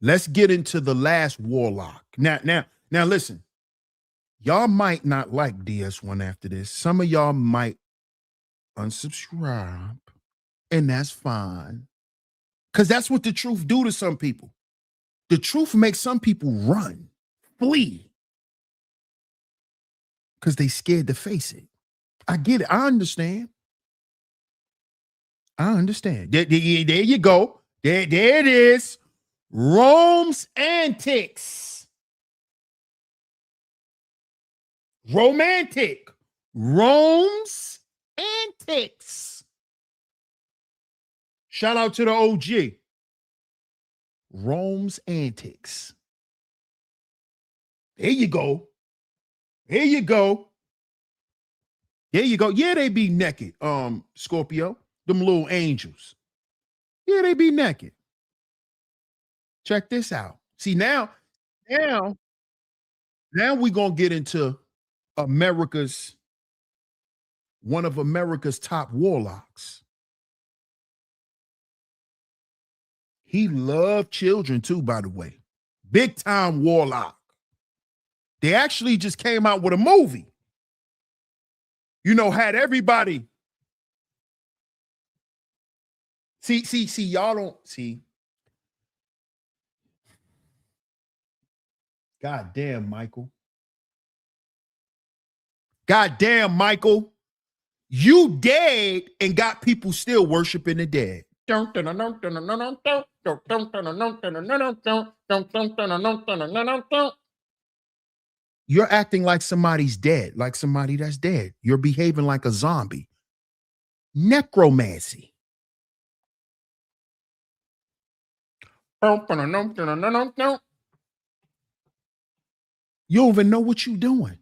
let's get into the last warlock. Now, listen. Y'all might not like DS1 after this. Some of y'all might unsubscribe, and that's fine. Because that's what the truth do to some people. The truth makes some people run, flee, because they scared to face it. I get it. I understand. There you go. There it is. Rome's antics. Romantic. Rome's antics. Shout out to the OG. Rome's antics. There you go. There you go. There you go. Yeah, they be naked. Scorpio. Them little angels. Yeah, they be naked. Check this out. See, now we're gonna get into one of America's top warlocks. He loved children too, by the way. Big time warlock. They actually just came out with a movie. You know, had everybody. See, y'all don't see. God damn, Michael. God damn, Michael. You dead and got people still worshiping the dead. You're acting like somebody's dead, like somebody that's dead. You're behaving like a zombie. Necromancy. You don't even know what you're doing.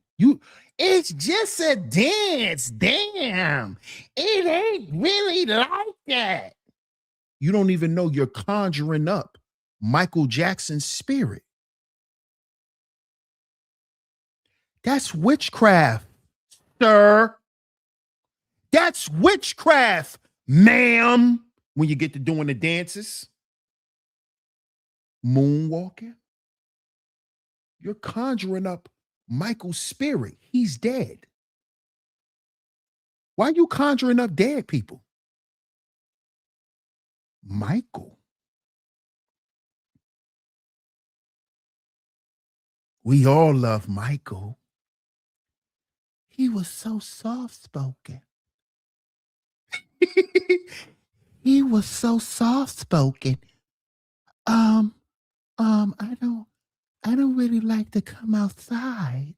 It's just a dance. Damn. It ain't really like that. You don't even know you're conjuring up Michael Jackson's spirit. That's witchcraft, sir. That's witchcraft, ma'am. When you get to doing the dances, moonwalking, you're conjuring up Michael's spirit. He's dead. Why are you conjuring up dead people? Michael. We all love Michael. He was so soft-spoken. He was so soft-spoken. I don't really like to come outside.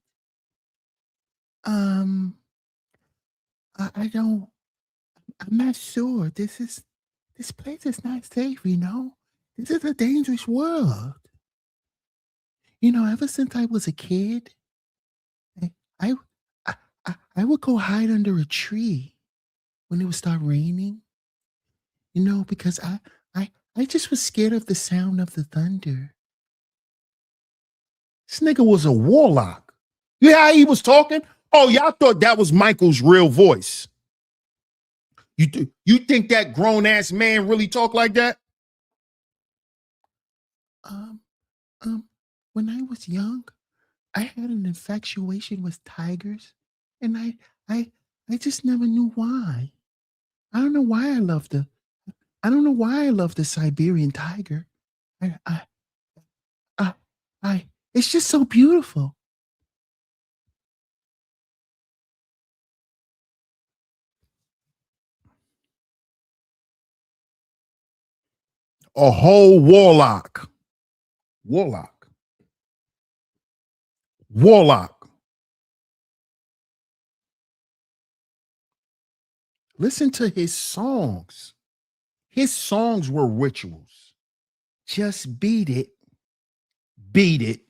I'm not sure. This place is not safe, you know? This is a dangerous world. You know, ever since I was a kid, I would go hide under a tree when it would start raining. You know, because I just was scared of the sound of the thunder. This nigga was a warlock. You hear how he was talking? Oh, y'all thought that was Michael's real voice. You think that grown ass man really talk like that? When I was young, I had an infatuation with tigers, and I just never knew why. I don't know why I love the Siberian tiger. It's just so beautiful. A whole warlock. Listen to his songs. His songs were rituals. Just beat it. Beat it.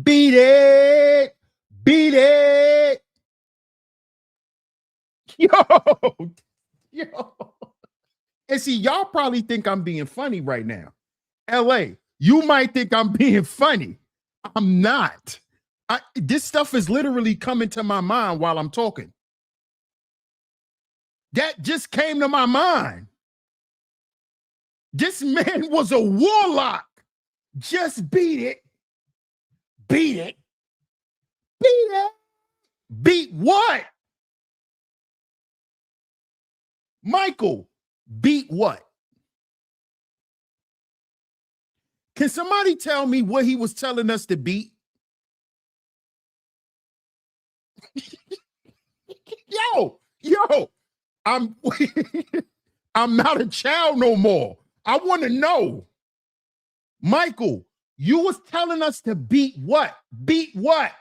Beat it. Beat it. Yo. And see, y'all probably think I'm being funny right now. LA, you might think I'm being funny. I'm not. This stuff is literally coming to my mind while I'm talking. That just came to my mind. This man was a warlock. Just beat it. Beat it. Beat it. Beat what? Michael, beat what? Can somebody tell me what he was telling us to beat? Yo, I'm I'm not a child no more. I want to know. Michael, you was telling us to beat what? Beat what?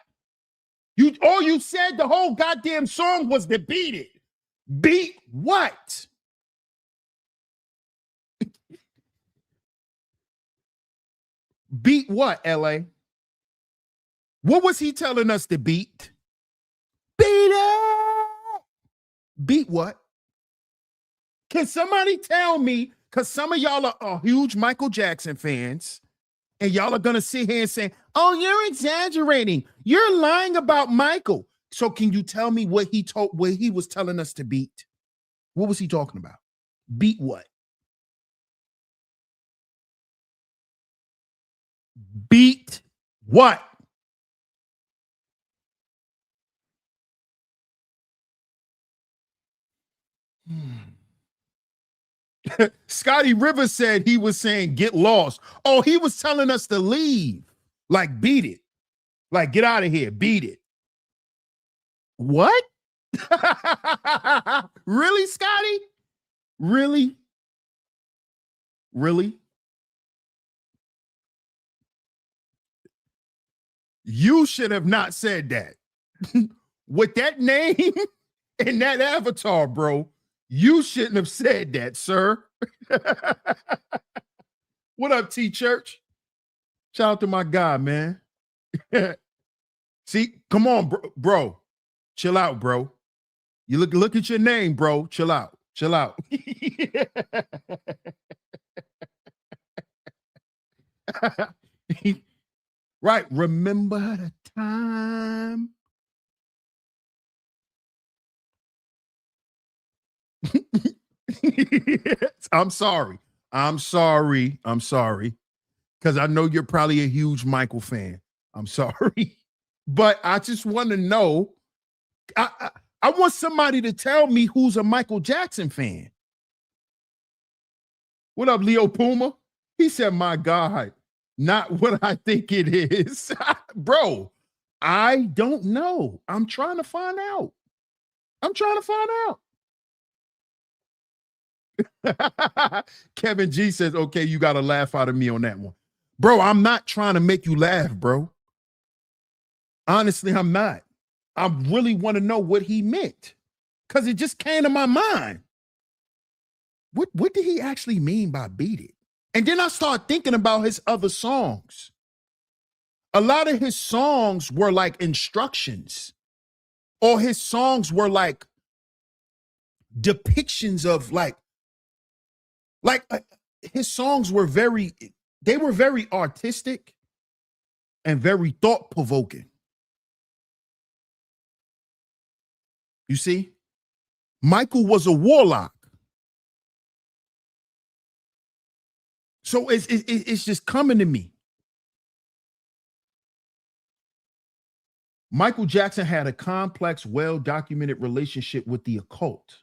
All you said the whole goddamn song was to beat it. Beat what? Beat what, LA? What was he telling us to beat? Beat it. Beat what? Can somebody tell me? Because some of y'all are huge Michael Jackson fans, and y'all are going to sit here and say, oh, you're exaggerating. You're lying about Michael. So can you tell me what he was telling us to beat? What was he talking about? Beat what? Beat what? Scotty Rivers said he was saying get lost. Oh, he was telling us to leave. Like beat it. Like get out of here. Beat it. What? Really, Scotty? Really? Really? You should have not said that. With that name and that avatar, bro, you shouldn't have said that, sir. What up, T Church? Shout out to my guy, man. See, come on, bro. Chill out, bro. You look at your name, bro. Chill out. Chill out. Right. Remember the time. I'm sorry. Because I know you're probably a huge Michael fan. I'm sorry. But I just want to know. I want somebody to tell me who's a Michael Jackson fan. What up, Leo Puma? He said, my God, not what I think it is. Bro, I don't know. I'm trying to find out. Kevin G says, okay, you got to laugh out of me on that one. Bro, I'm not trying to make you laugh, bro. Honestly, I'm not. I really want to know what he meant because it just came to my mind. What did he actually mean by beat it? And then I started thinking about his other songs. A lot of his songs were like instructions, or his songs were like depictions of his songs were very artistic and very thought-provoking. You see, Michael was a warlock. So it's just coming to me. Michael Jackson had a complex, well-documented relationship with the occult.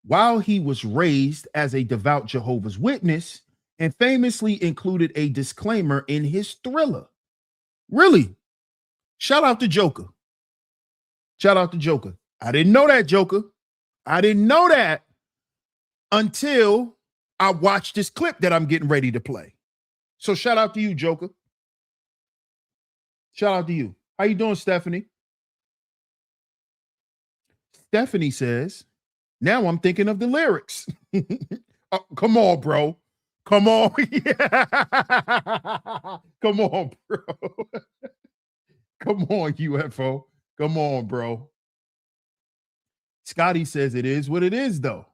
While he was raised as a devout Jehovah's Witness and famously included a disclaimer in his Thriller. Really? Shout out to Joker. I didn't know that, Joker. I didn't know that until I watched this clip that I'm getting ready to play. So shout out to you, Joker. Shout out to you. How you doing, Stephanie? Stephanie says, now I'm thinking of the lyrics. Oh, come on, bro. Come on. Come on, bro. Come on, UFO. Come on, bro. Scotty says it is what it is, though.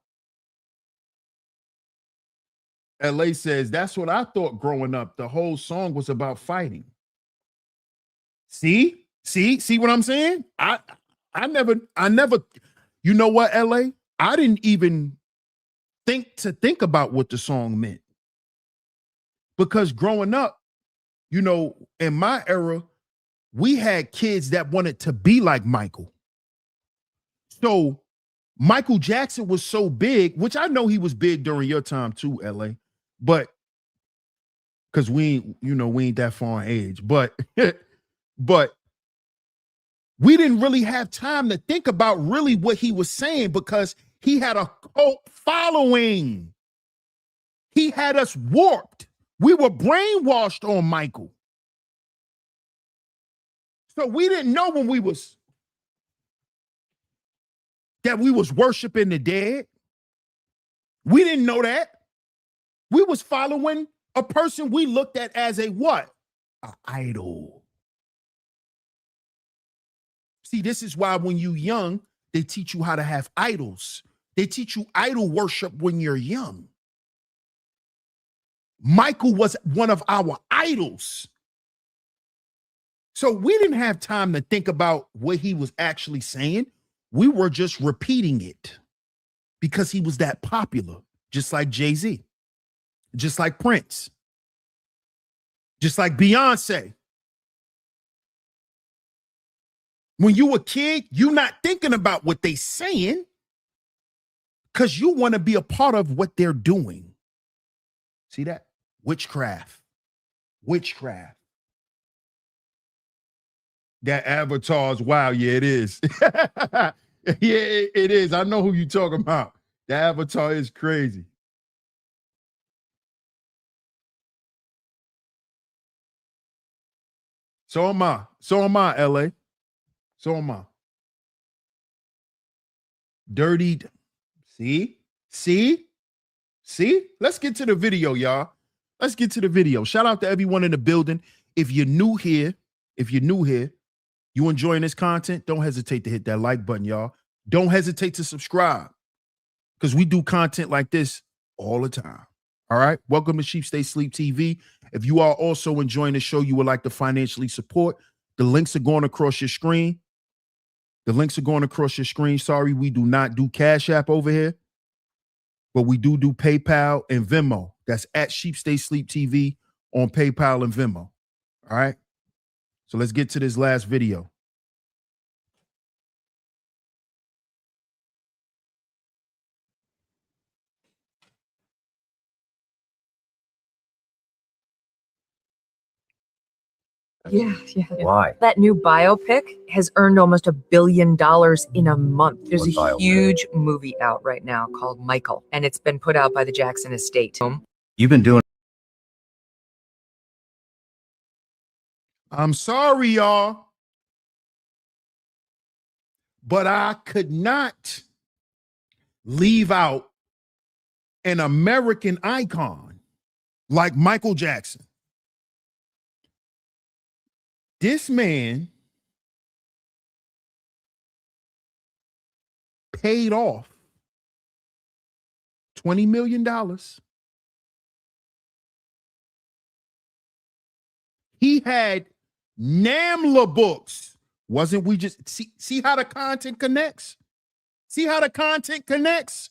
LA says, that's what I thought growing up. The whole song was about fighting. See what I'm saying? I never, you know what, LA? I didn't even think about what the song meant. Because growing up, you know, in my era, we had kids that wanted to be like Michael. So Michael Jackson was so big, which I know he was big during your time too, LA, but because we ain't that far in age, but but we didn't really have time to think about really what he was saying because he had a cult following. He had us warped. We were brainwashed on Michael. So we didn't know when that we was worshiping the dead. We didn't know that. We was following a person we looked at as a what? An idol. See, this is why when you're young, they teach you how to have idols. They teach you idol worship when you're young. Michael was one of our idols. So we didn't have time to think about what he was actually saying. We were just repeating it because he was that popular, just like Jay-Z, just like Prince, just like Beyonce. When you a kid, you're not thinking about what they saying because you want to be a part of what they're doing. See that? Witchcraft. Witchcraft. That avatar's wow. Yeah, it is. Yeah, it is. I know who you're talking about. The avatar is crazy. So am I. So am I, LA. So am I. Dirtied. See? Let's get to the video, y'all. Let's get to the video. Shout out to everyone in the building. If you're new here, you enjoying this content, don't hesitate to hit that like button, y'all. Don't hesitate to subscribe because we do content like this all the time. All right. Welcome to Sheep Stay Sleep TV. If you are also enjoying the show, you would like to financially support, the links are going across your screen. Sorry, we do not do Cash App over here, but we do PayPal and Venmo. That's at Sheep Stay Sleep TV on PayPal and Venmo. All right. So let's get to this last video. Yeah. Why? That new biopic has earned almost $1 billion in a month. There's a huge movie out right now called Michael, and it's been put out by the Jackson Estate. You've been doing. I'm sorry, y'all, but I could not leave out an American icon like Michael Jackson. This man paid off $20 million. He had NAMLA books. Wasn't we just see how the content connects? See how the content connects?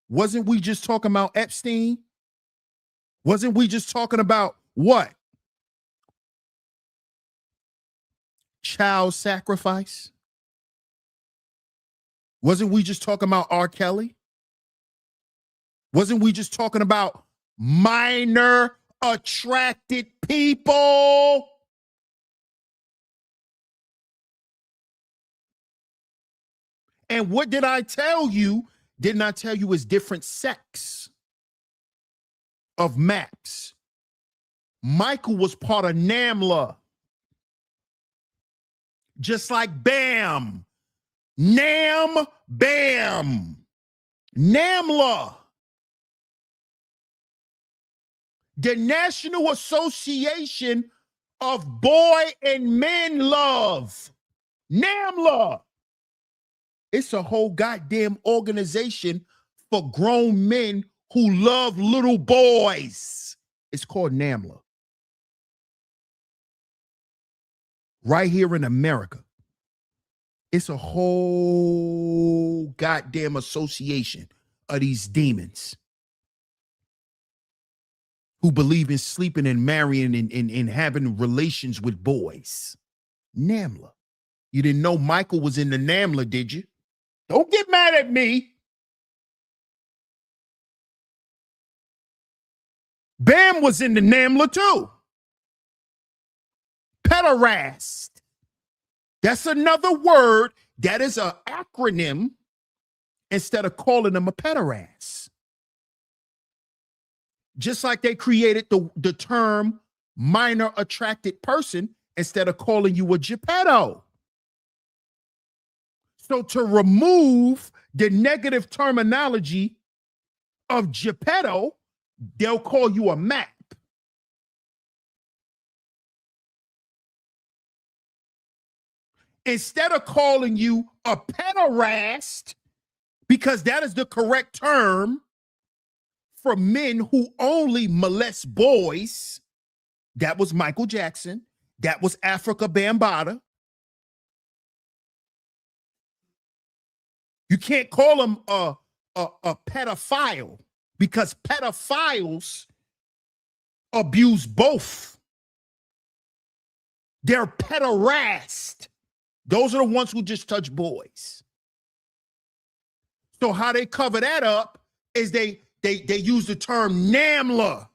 Wasn't we just talking about Epstein? Wasn't we just talking about what? Child sacrifice? Wasn't we just talking about R. Kelly? Wasn't we just talking about minor attracted people? And what did I tell you? Didn't I tell you it's different sects of maps? Michael was part of NAMLA. Just like BAM. NAM, BAM. NAMLA. The National Association of Boy and Men Love. NAMLA. It's a whole goddamn organization for grown men who love little boys. It's called NAMLA. Right here in America. It's a whole goddamn association of these demons who believe in sleeping and marrying and having relations with boys. NAMLA. You didn't know Michael was in the NAMLA, did you? Don't get mad at me. Bam was in the NAMLA too. Pederast. That's another word that is an acronym instead of calling them a pederast. Just like they created the term minor attracted person instead of calling you a Geppetto. So to remove the negative terminology of Geppetto, they'll call you a map. Instead of calling you a pederast, because that is the correct term for men who only molest boys, that was Michael Jackson, that was Africa Bambaataa. You can't call him a pedophile because pedophiles abuse both. They're pederast. Those are the ones who just touch boys. So how they cover that up is they use the term NAMLA.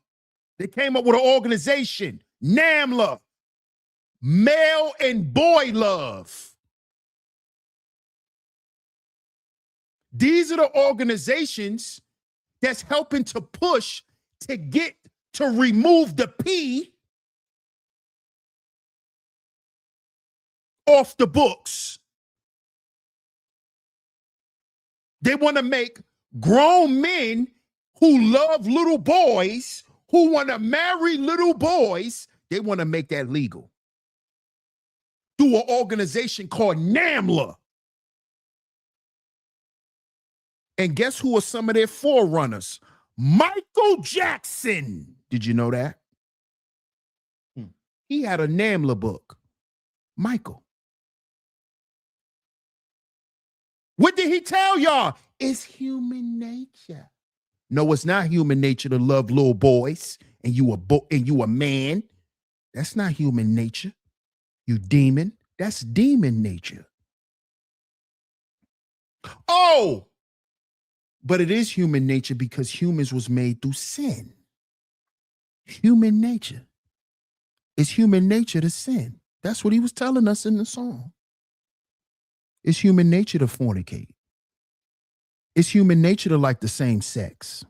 They came up with an organization, NAMLA, Male and Boy Love. These are the organizations that's helping to push to get to remove the P off the books. They want to make grown men who love little boys, who want to marry little boys, they want to make that legal through an organization called NAMLA. And guess who are some of their forerunners? Michael Jackson. Did you know that? He had a NAMLA book. Michael. What did he tell y'all? It's human nature. No, it's not human nature to love little boys and you a man. That's not human nature. You demon. That's demon nature. Oh, but it is human nature because humans was made through sin. Human nature. It's human nature to sin. That's what he was telling us in the song. It's human nature to fornicate. It's human nature to like the same sex.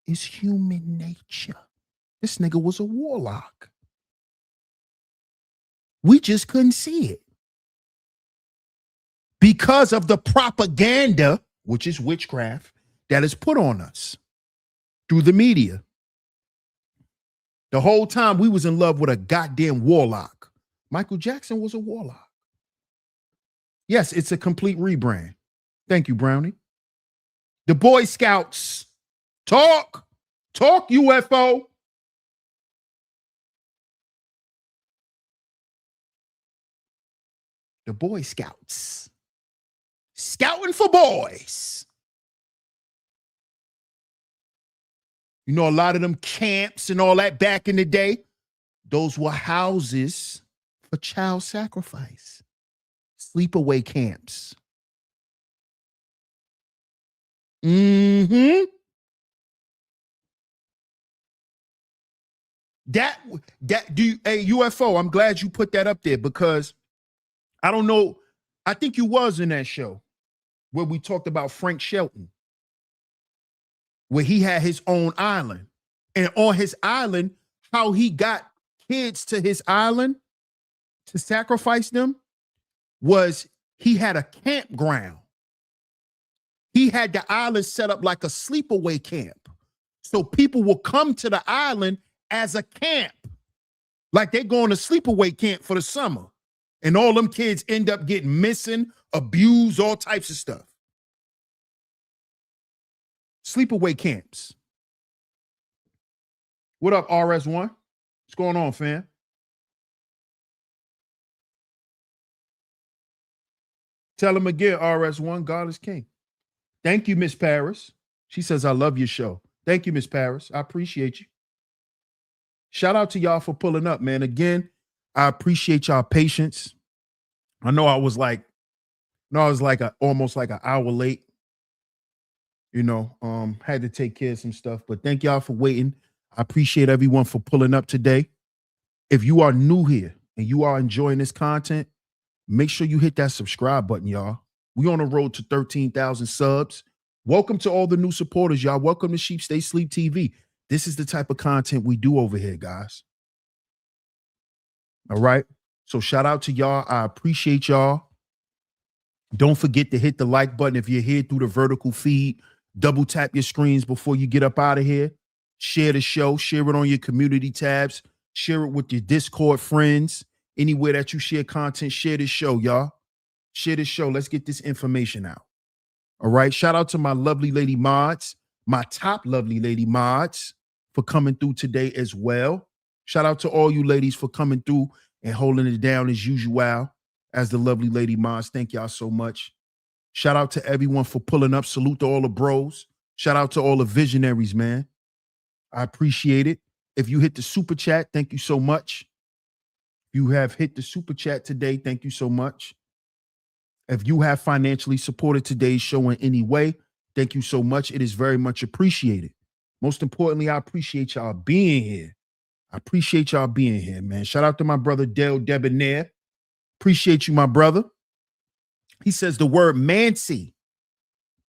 It's human nature. This nigga was a warlock. We just couldn't see it. Because of the propaganda, which is witchcraft, that is put on us through the media. The whole time we was in love with a goddamn warlock. Michael Jackson was a warlock. Yes, it's a complete rebrand. Thank you, Brownie. The Boy Scouts. Talk, UFO. The Boy Scouts. Scouting for boys. You know, a lot of them camps and all that back in the day, those were houses for child sacrifice. Sleepaway camps. Mm-hmm. Hey, UFO, I'm glad you put that up there because I don't know. I think you was in that show where we talked about Frank Shelton, where he had his own island. And on his island, how he got kids to his island to sacrifice them was he had a campground. He had the island set up like a sleepaway camp. So people will come to the island as a camp. Like they're going to sleepaway camp for the summer. And all them kids end up getting missing, abused, all types of stuff. Sleepaway camps. What up, RS1? What's going on, fam? Tell him again, RS1, God is king. Thank you, Miss Paris. She says, I love your show. Thank you, Miss Paris. I appreciate you. Shout out to y'all for pulling up, man. Again, I appreciate y'all patience. I know I was like almost like an hour late. You know, had to take care of some stuff, but thank y'all for waiting. I appreciate everyone for pulling up today. If you are new here and you are enjoying this content, make sure you hit that subscribe button, y'all. We on the road to 13,000 subs. Welcome to all the new supporters, y'all. Welcome to Sheep Stay Sleep TV. This is the type of content we do over here, guys. All right. So shout out to y'all. I appreciate y'all. Don't forget to hit the like button if you're here through the vertical feed. Double tap your screens before you get up out of here. Share the show. Share it on your community tabs. Share it with your Discord friends. Anywhere that you share content, share this show, y'all. Share this show. Let's get this information out. All right. Shout out to my lovely lady mods, my top lovely lady mods for coming through today as well. Shout out to all you ladies for coming through and holding it down as usual as the lovely lady mods. Thank y'all so much. Shout out to everyone for pulling up. Salute to all the bros. Shout out to all the visionaries, man. I appreciate it. If you hit the super chat, thank you so much. You have hit the super chat today. Thank you so much. If you have financially supported today's show in any way, thank you so much. It is very much appreciated. Most importantly, I appreciate y'all being here. I appreciate y'all being here, man. Shout out to my brother, Dale Debonair. Appreciate you, my brother. He says the word mancy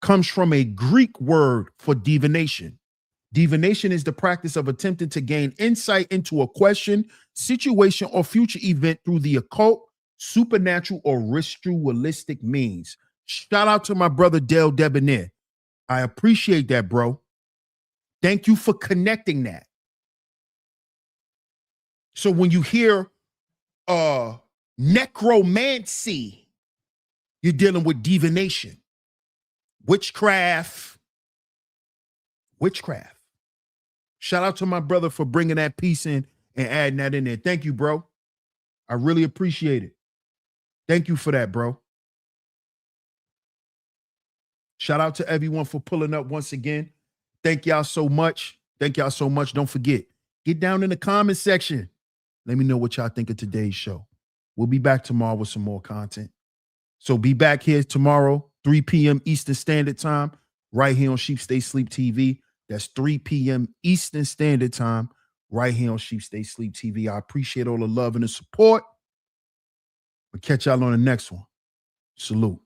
comes from a Greek word for divination. Divination is the practice of attempting to gain insight into a question, situation, or future event through the occult, supernatural, or ritualistic means. Shout out to my brother, Dale Debonair. I appreciate that, bro. Thank you for connecting that. So when you hear necromancy, you're dealing with divination, witchcraft. Shout out to my brother for bringing that piece in and adding that in there. Thank you, bro. I really appreciate it. Thank you for that, bro. Shout out to everyone for pulling up once again. Thank y'all so much. Thank y'all so much. Don't forget, get down in the comment section. Let me know what y'all think of today's show. We'll be back tomorrow with some more content. So be back here tomorrow, 3 p.m. Eastern Standard Time, right here on Sheep Stay Sleep TV. That's 3 p.m. Eastern Standard Time, right here on Sheep Stay Sleep TV. I appreciate all the love and the support. We'll catch y'all on the next one. Salute.